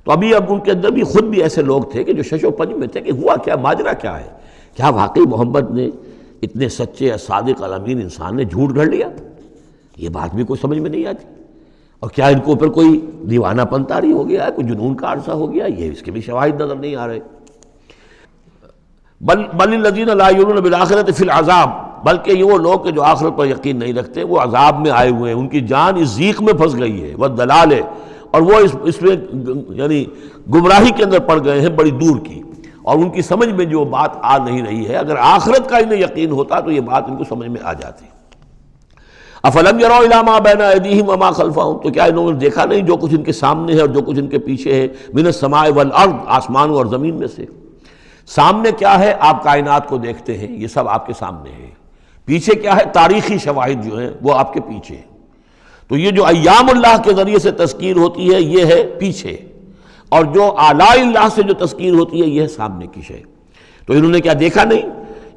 تو ابھی اب ان کے اندر بھی خود بھی ایسے لوگ تھے کہ جو شش و پنج میں تھے کہ ہوا کیا، ماجرا کیا ہے، کیا واقعی محمد نے اتنے سچے صادق الامین انسان نے جھوٹ گھڑ لیا؟ یہ بات بھی کوئی سمجھ میں نہیں آتی، اور کیا ان کو اوپر کوئی دیوانہ پن طاری ہو گیا ہے، کوئی جنون کا عرصہ ہو گیا، یہ اس کے بھی شواہد نظر نہیں آ رہے۔ بل الذین لا یؤمنون بالآخرۃ فی العذاب، بلکہ یہ وہ لوگ کہ جو آخرت پر یقین نہیں رکھتے وہ عذاب میں آئے ہوئے ہیں، ان کی جان اس ضیق میں پھنس گئی ہے، والضلال، اور وہ اس میں یعنی گمراہی کے اندر پڑ گئے ہیں بڑی دور کی، اور ان کی سمجھ میں جو بات آ نہیں رہی ہے، اگر آخرت کا انہیں یقین ہوتا تو یہ بات ان کو سمجھ میں آ جاتی۔ افلم یروا الی ما بین ایدیہم وما خلفہم، تو کیا انہوں نے دیکھا نہیں جو کچھ ان کے سامنے ہے اور جو کچھ ان کے پیچھے ہے، من السماء والارض، آسمانوں اور زمین میں سے۔ سامنے کیا ہے؟ آپ کائنات کو دیکھتے ہیں، یہ سب آپ کے سامنے ہے۔ پیچھے کیا ہے؟ تاریخی شواہد جو ہیں وہ آپ کے پیچھے ہیں۔ تو یہ جو ایام اللہ کے ذریعے سے تذکیر ہوتی ہے یہ ہے پیچھے، اور جو آلاء اللہ سے جو تذکیر ہوتی ہے یہ ہے سامنے کی شے۔ تو انہوں نے کیا دیکھا نہیں؟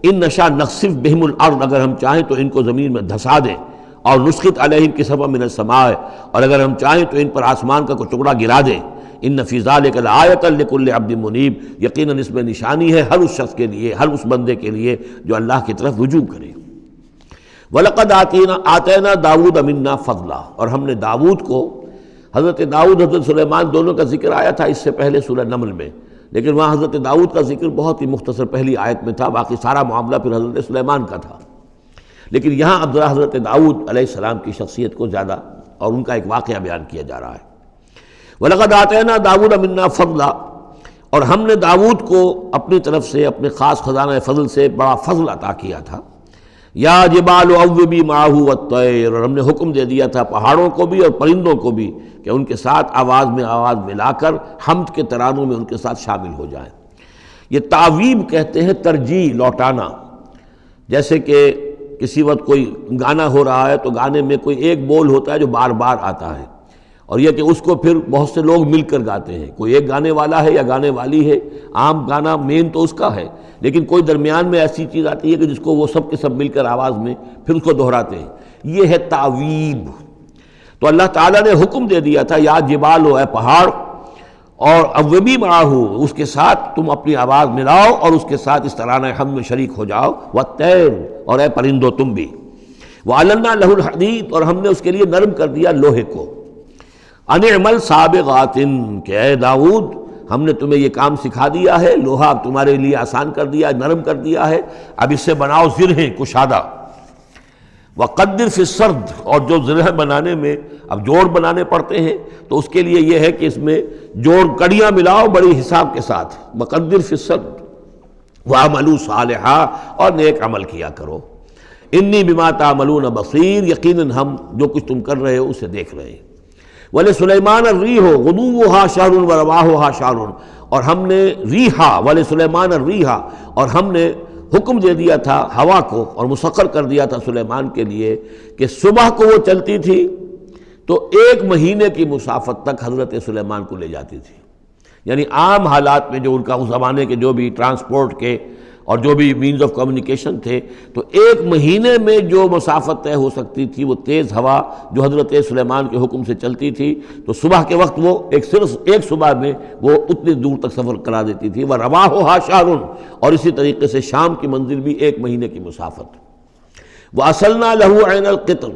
ان نشاء نخسف بہم الارض، اگر ہم چاہیں تو ان کو زمین میں دھسا دیں، اور نسقط علیہم کسفا من السماء، اور اگر ہم چاہیں تو ان پر آسمان کا کوئی ٹکڑا گرا دیں۔ ان فی ذلک لآیۃ لکل عبد منیب، یقیناً اس میں نشانی ہے ہر اس شخص کے لیے، ہر اس بندے کے لیے جو اللہ کی طرف رجوع کرے۔ وَلَقَدْ آتَيْنَا داؤد مِنَّا فَضْلًا، اور ہم نے داؤد کو، حضرت داؤد حضرت سلیمان دونوں کا ذکر آیا تھا اس سے پہلے سورہ نمل میں، لیکن وہاں حضرت داؤد کا ذکر بہت ہی مختصر پہلی آیت میں تھا، باقی سارا معاملہ پھر حضرت سلیمان کا تھا۔ لیکن یہاں اب ذرا حضرت داؤد علیہ السلام کی شخصیت کو زیادہ اور ان کا ایک واقعہ بیان کیا جا رہا ہے۔ وَلَقَدْ آتَيْنَا داؤد مِنَّا فَضْلًا، اور ہم نے داؤد کو اپنی طرف سے اپنے خاص خزانہ فضل سے بڑا فضل عطا کیا تھا۔ یا جبال اوبی معہ والطیر، اور ہم نے حکم دے دیا تھا پہاڑوں کو بھی اور پرندوں کو بھی کہ ان کے ساتھ آواز میں آواز ملا کر حمد کے ترانوں میں ان کے ساتھ شامل ہو جائیں۔ یہ تعویب کہتے ہیں ترجیح، لوٹانا۔ جیسے کہ کسی وقت کوئی گانا ہو رہا ہے تو گانے میں کوئی ایک بول ہوتا ہے جو بار بار آتا ہے، اور یہ کہ اس کو پھر بہت سے لوگ مل کر گاتے ہیں، کوئی ایک گانے والا ہے یا گانے والی ہے، عام گانا مین تو اس کا ہے، لیکن کوئی درمیان میں ایسی چیز آتی ہے کہ جس کو وہ سب کے سب مل کر آواز میں پھر اس کو دہراتے ہیں، یہ ہے تعویب۔ تو اللہ تعالیٰ نے حکم دے دیا تھا یا جبال ہو، اے پہاڑ، اور اوبی معہ، اس کے ساتھ تم اپنی آواز ملاؤ اور اس کے ساتھ اس ترانہ حمد میں شریک ہو جاؤ، والطیر، اور اے پرندو تم بھی، وَعَلَنَّا لَهُ الْحَدِيدَ، اور ہم نے اس کے لیے نرم کر دیا لوہے کو، ان اعمل سابغات، کہ اے داؤد ہم نے تمہیں یہ کام سکھا دیا ہے، لوہا اب تمہارے لیے آسان کر دیا، نرم کر دیا ہے، اب اس سے بناؤ زرہیں کشادہ، وقدر فی السرد، اور جو زرہ بنانے میں اب جوڑ بنانے پڑتے ہیں تو اس کے لیے یہ ہے کہ اس میں جوڑ کڑیاں ملاؤ بڑی حساب کے ساتھ، وقدر فی السرد وَعَمَلُوا صَالِحًا، اور نیک عمل کیا کرو، انی بما تعملون بصیر، یقیناً ہم جو کچھ تم کر رہے ہو اسے دیکھ رہے ہیں۔ وَلِسُلَيْمَانَ الرِّيحُ غُدُوُّهَا شَهْرٌ وَرَوَاحُهَا شَهْرٌ، اور ہم نے ریحا، وَلِسُلَيْمَانَ الرِّيحَ، اور ہم نے حکم دے دیا تھا ہوا کو اور مسخر کر دیا تھا سلیمان کے لیے کہ صبح کو وہ چلتی تھی تو 1 مہینے کی مسافت تک حضرت سلیمان کو لے جاتی تھی، یعنی عام حالات میں جو ان کا اس زمانے کے جو بھی ٹرانسپورٹ کے اور جو بھی مینز آف کمیونیکیشن تھے، تو 1 مہینے میں جو مسافت طے ہو سکتی تھی وہ تیز ہوا جو حضرت سلیمان کے حکم سے چلتی تھی، تو صبح کے وقت وہ صرف ایک صبح میں وہ اتنی دور تک سفر کرا دیتی تھی۔ وَرَوَاحُهَا شَهْرٌ، اور اسی طریقے سے شام کی منزل بھی 1 مہینے کی مسافت۔ وَأَصَلْنَا لَهُ عَيْنَ الْقِطْرِ،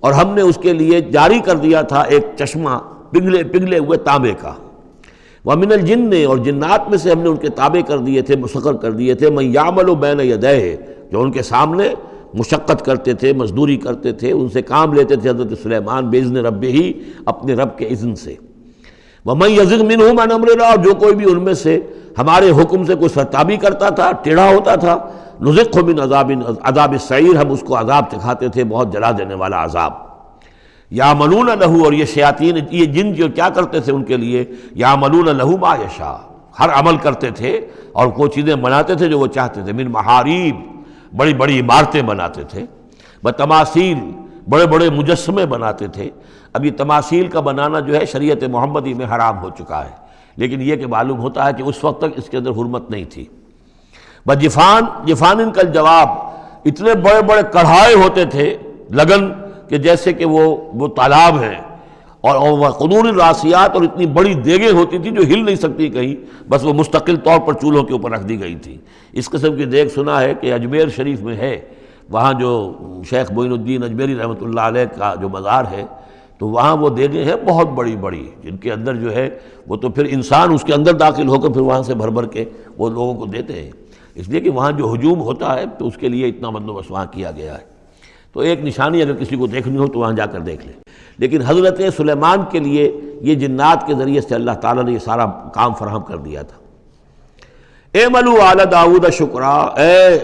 اور ہم نے اس کے لیے جاری کر دیا تھا ایک چشمہ پگھلے ہوئے تانبے کا۔ وَمِنَ الْجِنِّ، اور جنات میں سے ہم نے ان کے تابع کر دیے تھے، مسخر کر دیے تھے، مَن يَعْمَلُ بَيْنَ يَدَيْهِ، جو ان کے سامنے مشقت کرتے تھے، مزدوری کرتے تھے، ان سے کام لیتے تھے حضرت سلیمان بِإِذْنِ رَبِّهِ، اپنے رب کے اذن سے۔ وَمَن يَزِغْ مِنْهُمْ عَنْ أَمْرِنَا، اور جو کوئی بھی ان میں سے ہمارے حکم سے کوئی سرتابی کرتا تھا، ٹیڑھا ہوتا تھا، نُذِقْهُ مِنْ عَذَابِ السَّعِيرِ، ہم اس کو عذاب چکھاتے تھے، بہت جلا دینے والا عذاب۔ یعملون لہ، اور یہ شیاطین، یہ جن جو کیا کرتے تھے ان کے لیے، یعملون لہ ما یشاء، ہر عمل کرتے تھے اور وہ چیزیں بناتے تھے جو وہ چاہتے تھے، من محاریب، بڑی بڑی عمارتیں بناتے تھے، بتماثیل، بڑے بڑے مجسمے بناتے تھے۔ اب یہ تماثیل کا بنانا جو ہے شریعت محمدی میں حرام ہو چکا ہے، لیکن یہ کہ معلوم ہوتا ہے کہ اس وقت تک اس کے اندر حرمت نہیں تھی۔ بجفان، جفان کا جواب، اتنے بڑے بڑے کڑھائے ہوتے تھے لگن کہ جیسے کہ وہ تالاب ہیں، اور قدور الراسیات، اور اتنی بڑی دیگیں ہوتی تھی جو ہل نہیں سکتی کہیں، بس وہ مستقل طور پر چولہوں کے اوپر رکھ دی گئی تھی۔ اس قسم کی دیگ سنا ہے کہ اجمیر شریف میں ہے، وہاں جو شیخ معین الدین اجمیری رحمۃ اللہ علیہ کا جو مزار ہے، تو وہاں وہ دیگیں ہیں بہت بڑی بڑی، جن کے اندر جو ہے وہ تو پھر انسان اس کے اندر داخل ہو کر پھر وہاں سے بھر بھر کے وہ لوگوں کو دیتے ہیں، اس لیے کہ وہاں جو ہجوم ہوتا ہے تو اس کے لیے اتنا بندوبست وہاں کیا گیا ہے۔ تو ایک نشانی اگر کسی کو دیکھنی ہو تو وہاں جا کر دیکھ لیں۔ لیکن حضرت سلیمان کے لیے یہ جنات کے ذریعے سے اللہ تعالیٰ نے یہ سارا کام فراہم کر دیا تھا۔ اعملوا آل داؤد شکرا، اے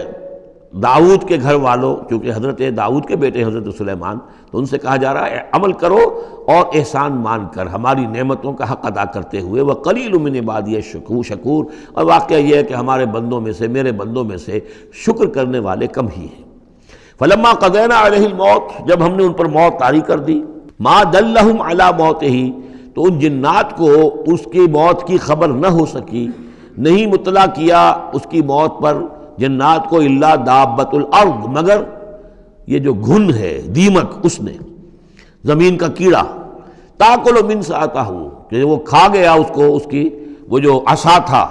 داؤد کے گھر والوں، چونکہ حضرت داؤد کے بیٹے حضرت سلیمان، تو ان سے کہا جا رہا ہے عمل کرو اور احسان مان کر ہماری نعمتوں کا حق ادا کرتے ہوئے، وقلیل من عبادی الشکور، اور واقعہ یہ ہے کہ ہمارے بندوں میں سے، میرے بندوں میں سے شکر کرنے والے کم ہی ہیں۔ فلما قضینا علیہ الموت، جب ہم نے ان پر موت طاری کر دی، ما دلہم علی موتہ، تو ان جنات کو اس کی موت کی خبر نہ ہو سکی، نہیں مطلع کیا اس کی موت پر جنات کو، الا دابۃ الارض، مگر یہ جو گھن ہے دیمک، اس نے، زمین کا کیڑا، تاکل من سأتہ، کہ وہ کھا گیا اس کو، اس کی وہ جو عصا تھا،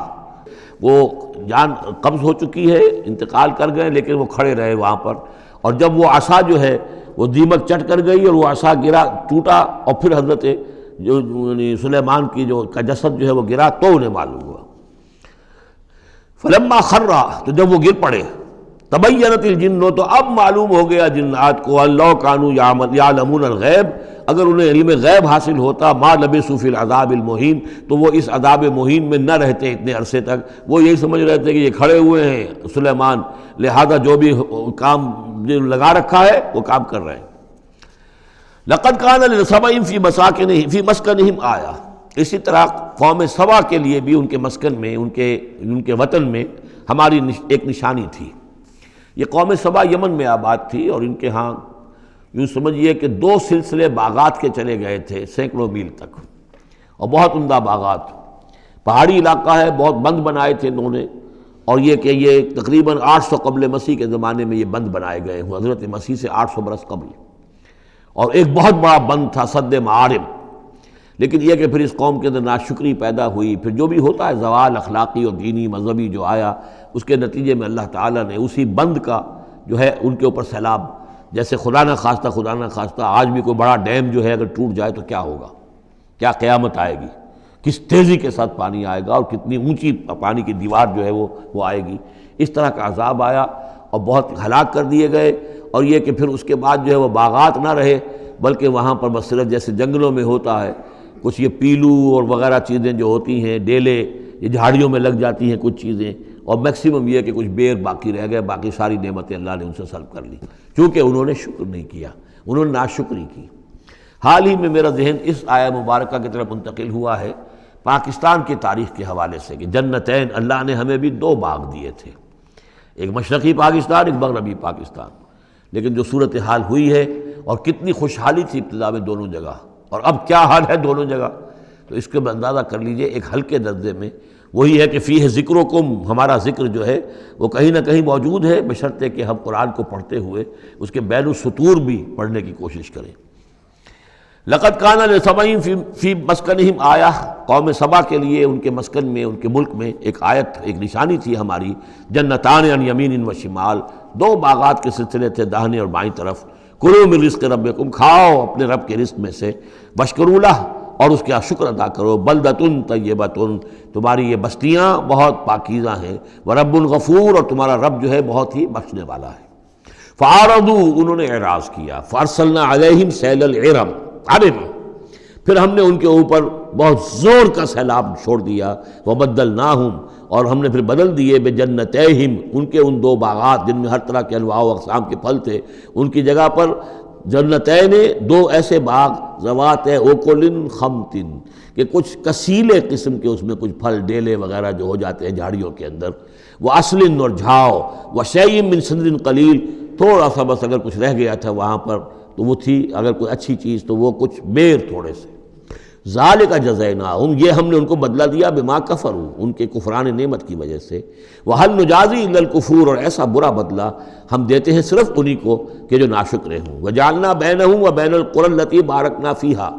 وہ جان قبض ہو چکی ہے، انتقال کر گئے، لیکن وہ کھڑے رہے وہاں پر، اور جب وہ عصا جو ہے وہ دیمک چٹ کر گئی اور وہ عصا گرا، ٹوٹا، اور پھر حضرت جو سلیمان کی جو کا جسد جو ہے وہ گرا، تو انہیں معلوم ہوا۔ فلما خر، تو جب وہ گر پڑے، تبینت الجن، تو اب معلوم ہو گیا جنات کو، اللہ کانوا یعلمون الغیب، اگر انہیں علم غیب حاصل ہوتا، ما لبثوا فی العذاب المہین، تو وہ اس عذاب مہین میں نہ رہتے اتنے عرصے تک۔ وہ یہی سمجھ رہے تھے کہ یہ کھڑے ہوئے ہیں سلیمان، لہذا جو بھی کام لگا رکھا ہے وہ کام کر رہے ہیں۔ لقد کان لسبأ فی مسکنہم آیہ، اسی طرح قوم سبا کے لیے بھی ان کے مسکن میں، ان کے وطن میں ہماری ایک نشانی تھی۔ یہ قوم سبا یمن میں آباد تھی، اور ان کے ہاں یوں سمجھیے کہ 2 سلسلے باغات کے چلے گئے تھے سینکڑوں میل تک، اور بہت عمدہ باغات، پہاڑی علاقہ ہے، بہت بند بنائے تھے انہوں نے، اور یہ کہ یہ تقریباً 800 قبل مسیح کے زمانے میں یہ بند بنائے گئے ہیں، حضرت مسیح سے 800 برس قبل، اور ایک بہت بڑا بند تھا سد معارم۔ لیکن یہ کہ پھر اس قوم کے اندر ناشکری پیدا ہوئی، پھر جو بھی ہوتا ہے زوال اخلاقی اور دینی مذہبی جو آیا، اس کے نتیجے میں اللہ تعالیٰ نے اسی بند کا جو ہے ان کے اوپر سیلاب، جیسے خدا نہ خواستہ آج بھی کوئی بڑا ڈیم جو ہے اگر ٹوٹ جائے تو کیا ہوگا، کیا قیامت آئے گی، کس تیزی کے ساتھ پانی آئے گا، اور کتنی اونچی پانی کی دیوار جو ہے وہ آئے گی، اس طرح کا عذاب آیا اور بہت ہلاک کر دیے گئے۔ اور یہ کہ پھر اس کے بعد جو ہے وہ باغات نہ رہے، بلکہ وہاں پر بس صرف جیسے جنگلوں میں ہوتا ہے کچھ یہ پیلو اور وغیرہ چیزیں جو ہوتی ہیں، ڈیلے، یہ جھاڑیوں میں لگ جاتی ہیں کچھ چیزیں، اور میکسیمم یہ کہ کچھ بیر باقی رہ گئے، باقی ساری نعمتیں اللہ نے ان سے سلب کر لی، چونکہ انہوں نے شکر نہیں کیا، انہوں نے ناشکری کی۔ حال ہی میں میرا ذہن اس آیہ مبارکہ کی طرف منتقل ہوا ہے پاکستان کی تاریخ کے حوالے سے، کہ جنتین، اللہ نے ہمیں بھی 2 باغ دیے تھے، ایک مشرقی پاکستان، ایک مغربی پاکستان، لیکن جو صورتحال ہوئی ہے اور کتنی خوشحالی تھی ابتدا میں دونوں جگہ، اور اب کیا حال ہے دونوں جگہ، تو اس کے اندازہ کر لیجئے ایک ہلکے درجے میں وہی ہے کہ فیہ ذکرکم، ہمارا ذکر جو ہے وہ کہیں نہ کہیں موجود ہے، بشرطے کہ ہم قرآن کو پڑھتے ہوئے اس کے بین السطور بھی پڑھنے کی کوشش کریں۔ لقد کان لسبأ فی مسکنہم آیہ، قوم سبا کے لیے ان کے مسکن میں، ان کے ملک میں ایک آیت، ایک نشانی تھی ہماری، جنتان عن یمین و شمال، 2 باغات کے سلسلے تھے داہنے اور بائیں طرف، کلوا من رزق ربکم، کھاؤ اپنے رب کے رزق میں سے، واشکروا لہ، اور اس کا شکر ادا کرو، بلدۃ طیبۃ، تمہاری یہ بستیاں بہت پاکیزہ ہیں، ورب غفور، اور تمہارا رب جو ہے بہت ہی بخشنے والا ہے۔ فاعرضوا، انہوں نے اعراض کیا، فارسلنا علیہم سیل العرم، پھر ہم نے ان کے اوپر بہت زور کا سیلاب چھوڑ دیا، وبدلناہم، اور ہم نے پھر بدل دیے، بجنتیہم، ان کے ان 2 باغات جن میں ہر طرح کے انواع و اقسام کے پھل تھے، ان کی جگہ پر جنتین، 2 ایسے باغ، ذوات اکل خمط، کہ کچھ کسیلے قسم کے اس میں کچھ پھل ڈیلے وغیرہ جو ہو جاتے ہیں جھاڑیوں کے اندر، وہ اصل اور جھاؤ، وشیء من سدر قلیل، تھوڑا سا بس اگر کچھ رہ گیا تھا وہاں پر تو وہ تھی اگر کوئی اچھی چیز تو وہ کچھ بیر تھوڑے سے. ذالک جزیناہم، یہ ہم نے ان کو بدلہ دیا بما کفروا، ان کے کفران نعمت کی وجہ سے. وہل نجازی الا الکفور، اور ایسا برا بدلہ ہم دیتے ہیں صرف انہی کو کہ جو ناشکرے ہوں. وجعلنا بینہم وبین القری التی بارکنا فیہا.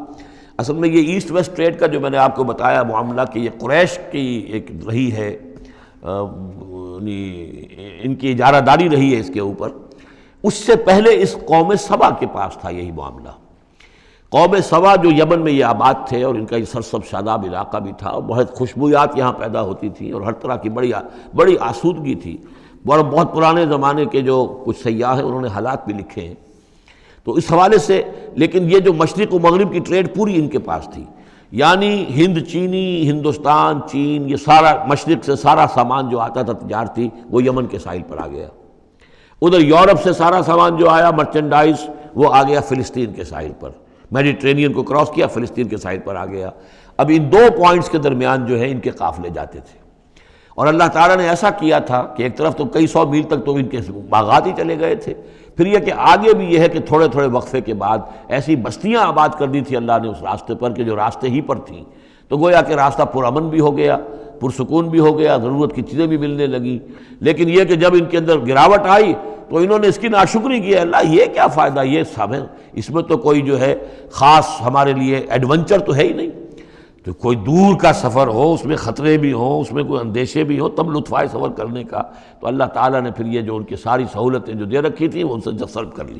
اصل میں یہ ایسٹ ویسٹ ٹریڈ کا جو میں نے آپ کو بتایا معاملہ کہ یہ قریش کی ایک رہی ہے، ان کی اجارہ داری رہی ہے اس کے اوپر. اس سے پہلے اس قوم سبا کے پاس تھا یہی معاملہ. قوم سبا جو یمن میں یہ آباد تھے اور ان کا یہ سرسب شاداب علاقہ بھی تھا، اور بہت خوشبویات یہاں پیدا ہوتی تھیں اور ہر طرح کی بڑی آسودگی تھی. اور بہت پرانے زمانے کے جو کچھ سیاح ہیں انہوں نے حالات بھی لکھے ہیں. تو اس حوالے سے لیکن یہ جو مشرق و مغرب کی ٹریڈ پوری ان کے پاس تھی، یعنی ہند چینی، ہندوستان چین، یہ سارا مشرق سے سارا سامان جو آتا تھا تجارتی وہ یمن کے ساحل پر آ گیا. ادھر یورپ سے سارا سامان جو آیا مرچنڈائز وہ آ گیا فلسطین کے ساحل پر، میڈیٹرینین کو کراس کیا فلسطین کے ساحل پر آ گیا. اب ان دو پوائنٹس کے درمیان جو ہے ان کے قافلے جاتے تھے، اور اللہ تعالیٰ نے ایسا کیا تھا کہ ایک طرف تو کئی سو میل تک تو ان کے باغات ہی چلے گئے تھے، پھر یہ کہ آگے بھی یہ ہے کہ تھوڑے تھوڑے وقفے کے بعد ایسی بستیاں آباد کر دی تھی اللہ نے اس راستے پر کہ جو راستے ہی پر تھیں. تو گویا کہ راستہ پرامن بھی ہو گیا، پرسکون بھی ہو گیا، ضرورت کی چیزیں بھی ملنے لگیں. لیکن یہ کہ جب ان کے اندر گراوٹ آئی تو انہوں نے اس کی ناشکری کی. اللہ یہ کیا فائدہ، یہ سب ہے، اس میں تو کوئی جو ہے خاص ہمارے لیے ایڈونچر تو ہے ہی نہیں. تو کوئی دور کا سفر ہو، اس میں خطرے بھی ہوں، اس میں کوئی اندیشے بھی ہوں، تب لطف آئے سفر کرنے کا. تو اللہ تعالیٰ نے پھر یہ جو ان کی ساری سہولتیں جو دے رکھی تھیں وہ ان سے سلب کر لی.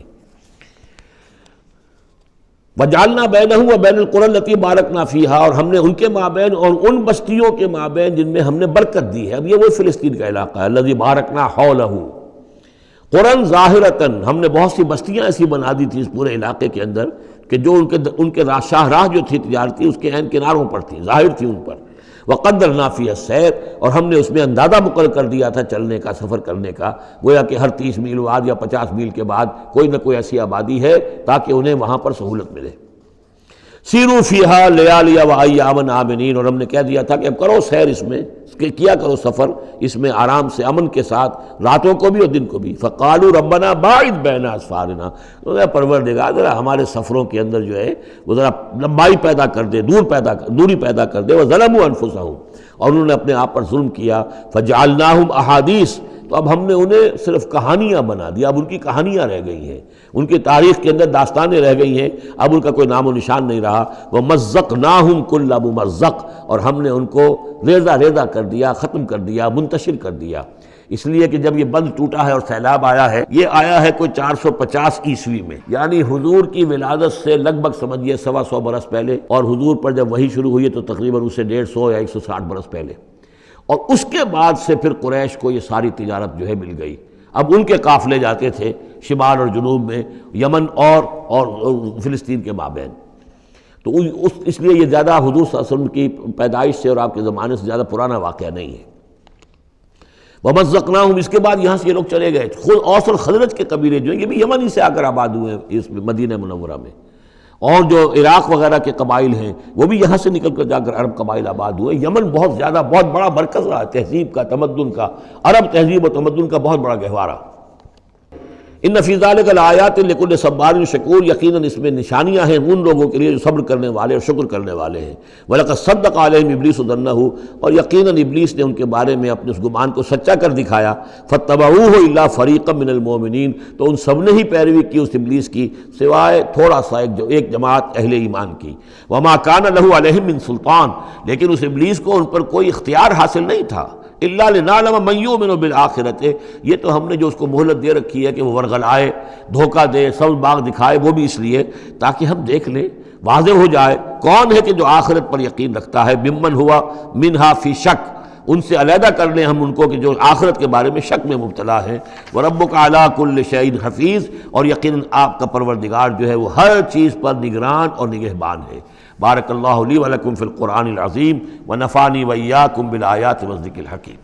وجعلنا بینہم وبین القری التی بارکنا فیہا، اور ہم نے ان کے مابین اور ان بستیوں کے مابین جن میں ہم نے برکت دی ہے. اب یہ وہ فلسطین کا علاقہ ہے الذی بارکنا حولہ. قرن ظاہرتاً، ہم نے بہت سی بستیاں ایسی بنا دی تھی اس پورے علاقے کے اندر کہ جو ان کے شاہراہ جو تھی تجارتی اس کے عین کناروں پر تھی، ظاہر تھی ان پر. وقدرنا فیہا السیر، اور ہم نے اس میں اندازہ مقرر کر دیا تھا چلنے کا، سفر کرنے کا. گویا کہ ہر 30 میل بعد یا 50 میل کے بعد کوئی نہ کوئی ایسی آبادی ہے تاکہ انہیں وہاں پر سہولت ملے. سیروا فیہا لیالی و ایاما آمنین، اور ہم نے کہہ دیا تھا کہ اب کرو سیر اس میں، کیا کرو سفر اس میں آرام سے، امن کے ساتھ، راتوں کو بھی اور دن کو بھی. فقالوا ربنا باعد بین اسفارنا، پروردگار ذرا ہمارے سفروں کے اندر جو ہے وہ ذرا لمبائی پیدا کر دے، دوری پیدا کر دے. وظلموا انفسہم، اور انہوں نے اپنے آپ پر ظلم کیا. فجعلناہم احادیث، تو اب ہم نے انہیں صرف کہانیاں بنا دیا. اب ان کی کہانیاں رہ گئی ہیں، ان کی تاریخ کے اندر داستانیں رہ گئی ہیں، اب ان کا کوئی نام و نشان نہیں رہا. وَمَزَّقْنَاهُمْ كُلَّ مُمَزَّقٍ، اور ہم نے ان کو ریزہ ریزہ کر دیا، ختم کر دیا، منتشر کر دیا. اس لیے کہ جب یہ بند ٹوٹا ہے اور سیلاب آیا ہے، یہ آیا ہے کوئی 450 عیسوی میں، یعنی حضور کی ولادت سے لگ بھگ سمجھیے 125 برس پہلے، اور حضور پر جب وحی شروع ہوئی تو تقریباً اسے 150 یا 160 برس پہلے. اور اس کے بعد سے پھر قریش کو یہ ساری تجارت جو ہے مل گئی. اب ان کے قافلے جاتے تھے شمال اور جنوب میں، یمن اور فلسطین کے مابین. تو اس لیے یہ زیادہ حضور صلی اللہ علیہ وسلم کی پیدائش سے اور آپ کے زمانے سے زیادہ پرانا واقعہ نہیں ہے. وَمَزَّقْنَاهُمْ، اس کے بعد یہاں سے یہ لوگ چلے گئے. خود اوس اور خزرج کے قبیلے جو ہیں یہ بھی یمن ہی سے آ کر آباد ہوئے ہیں اس مدینہ منورہ میں، اور جو عراق وغیرہ کے قبائل ہیں وہ بھی یہاں سے نکل کر جا کر عرب قبائل آباد ہوئے. یمن بہت بڑا مرکز رہا تہذیب کا، تمدن کا، عرب تہذیب و تمدن کا بہت بڑا گہوارہ. ان فی ذلک لآیات لکل صبار شکور، یقیناً اس میں نشانیاں ہیں ان لوگوں کے لیے جو صبر کرنے والے اور شکر کرنے والے ہیں. وَلَقَدْ صَدَّقَ عَلَيْهِمْ إِبْلِيسُ ظَنَّهُ، اور یقیناً ابلیس نے ان کے بارے میں اپنے اس گمان کو سچا کر دکھایا. فَاتَّبَعُوهُ إِلَّا فَرِيقًا مِّنَ الْمُؤْمِنِينَ، تو ان سب نے ہی پیروی کی اس ابلیس کی سوائے تھوڑا سا ایک جماعت اہل ایمان کی. وَمَا كَانَ لَهُ عَلَيْهِمْ مِّن سُلْطَانٍ، لیکن اس ابلیس کو ان پر کوئی اختیار حاصل نہیں تھا. الا لنعلم من یؤمن بالآخرۃ، یہ تو ہم نے جو اس کو مہلت دے رکھی ہے کہ وہ ورغلائے، دھوکہ دے، سبز باغ دکھائے، وہ بھی اس لیے تاکہ ہم دیکھ لیں، واضح ہو جائے کون ہے کہ جو آخرت پر یقین رکھتا ہے. ممن ہوا منہا فی شک، ان سے علیحدہ کر لیں ہم ان کو کہ جو آخرت کے بارے میں شک میں مبتلا ہے. وَرَبُّكَ عَلَىٰ كُلِّ شَيْءٍ حَفِيظٌ، اور یقیناً آپ کا پروردگار جو ہے وہ ہر چیز پر نگران اور نگہبان ہے. بارک اللہ لی ولکم فی القرآن العظیم ونفعنی وإیاکم بالآیات والذکر الحکیم.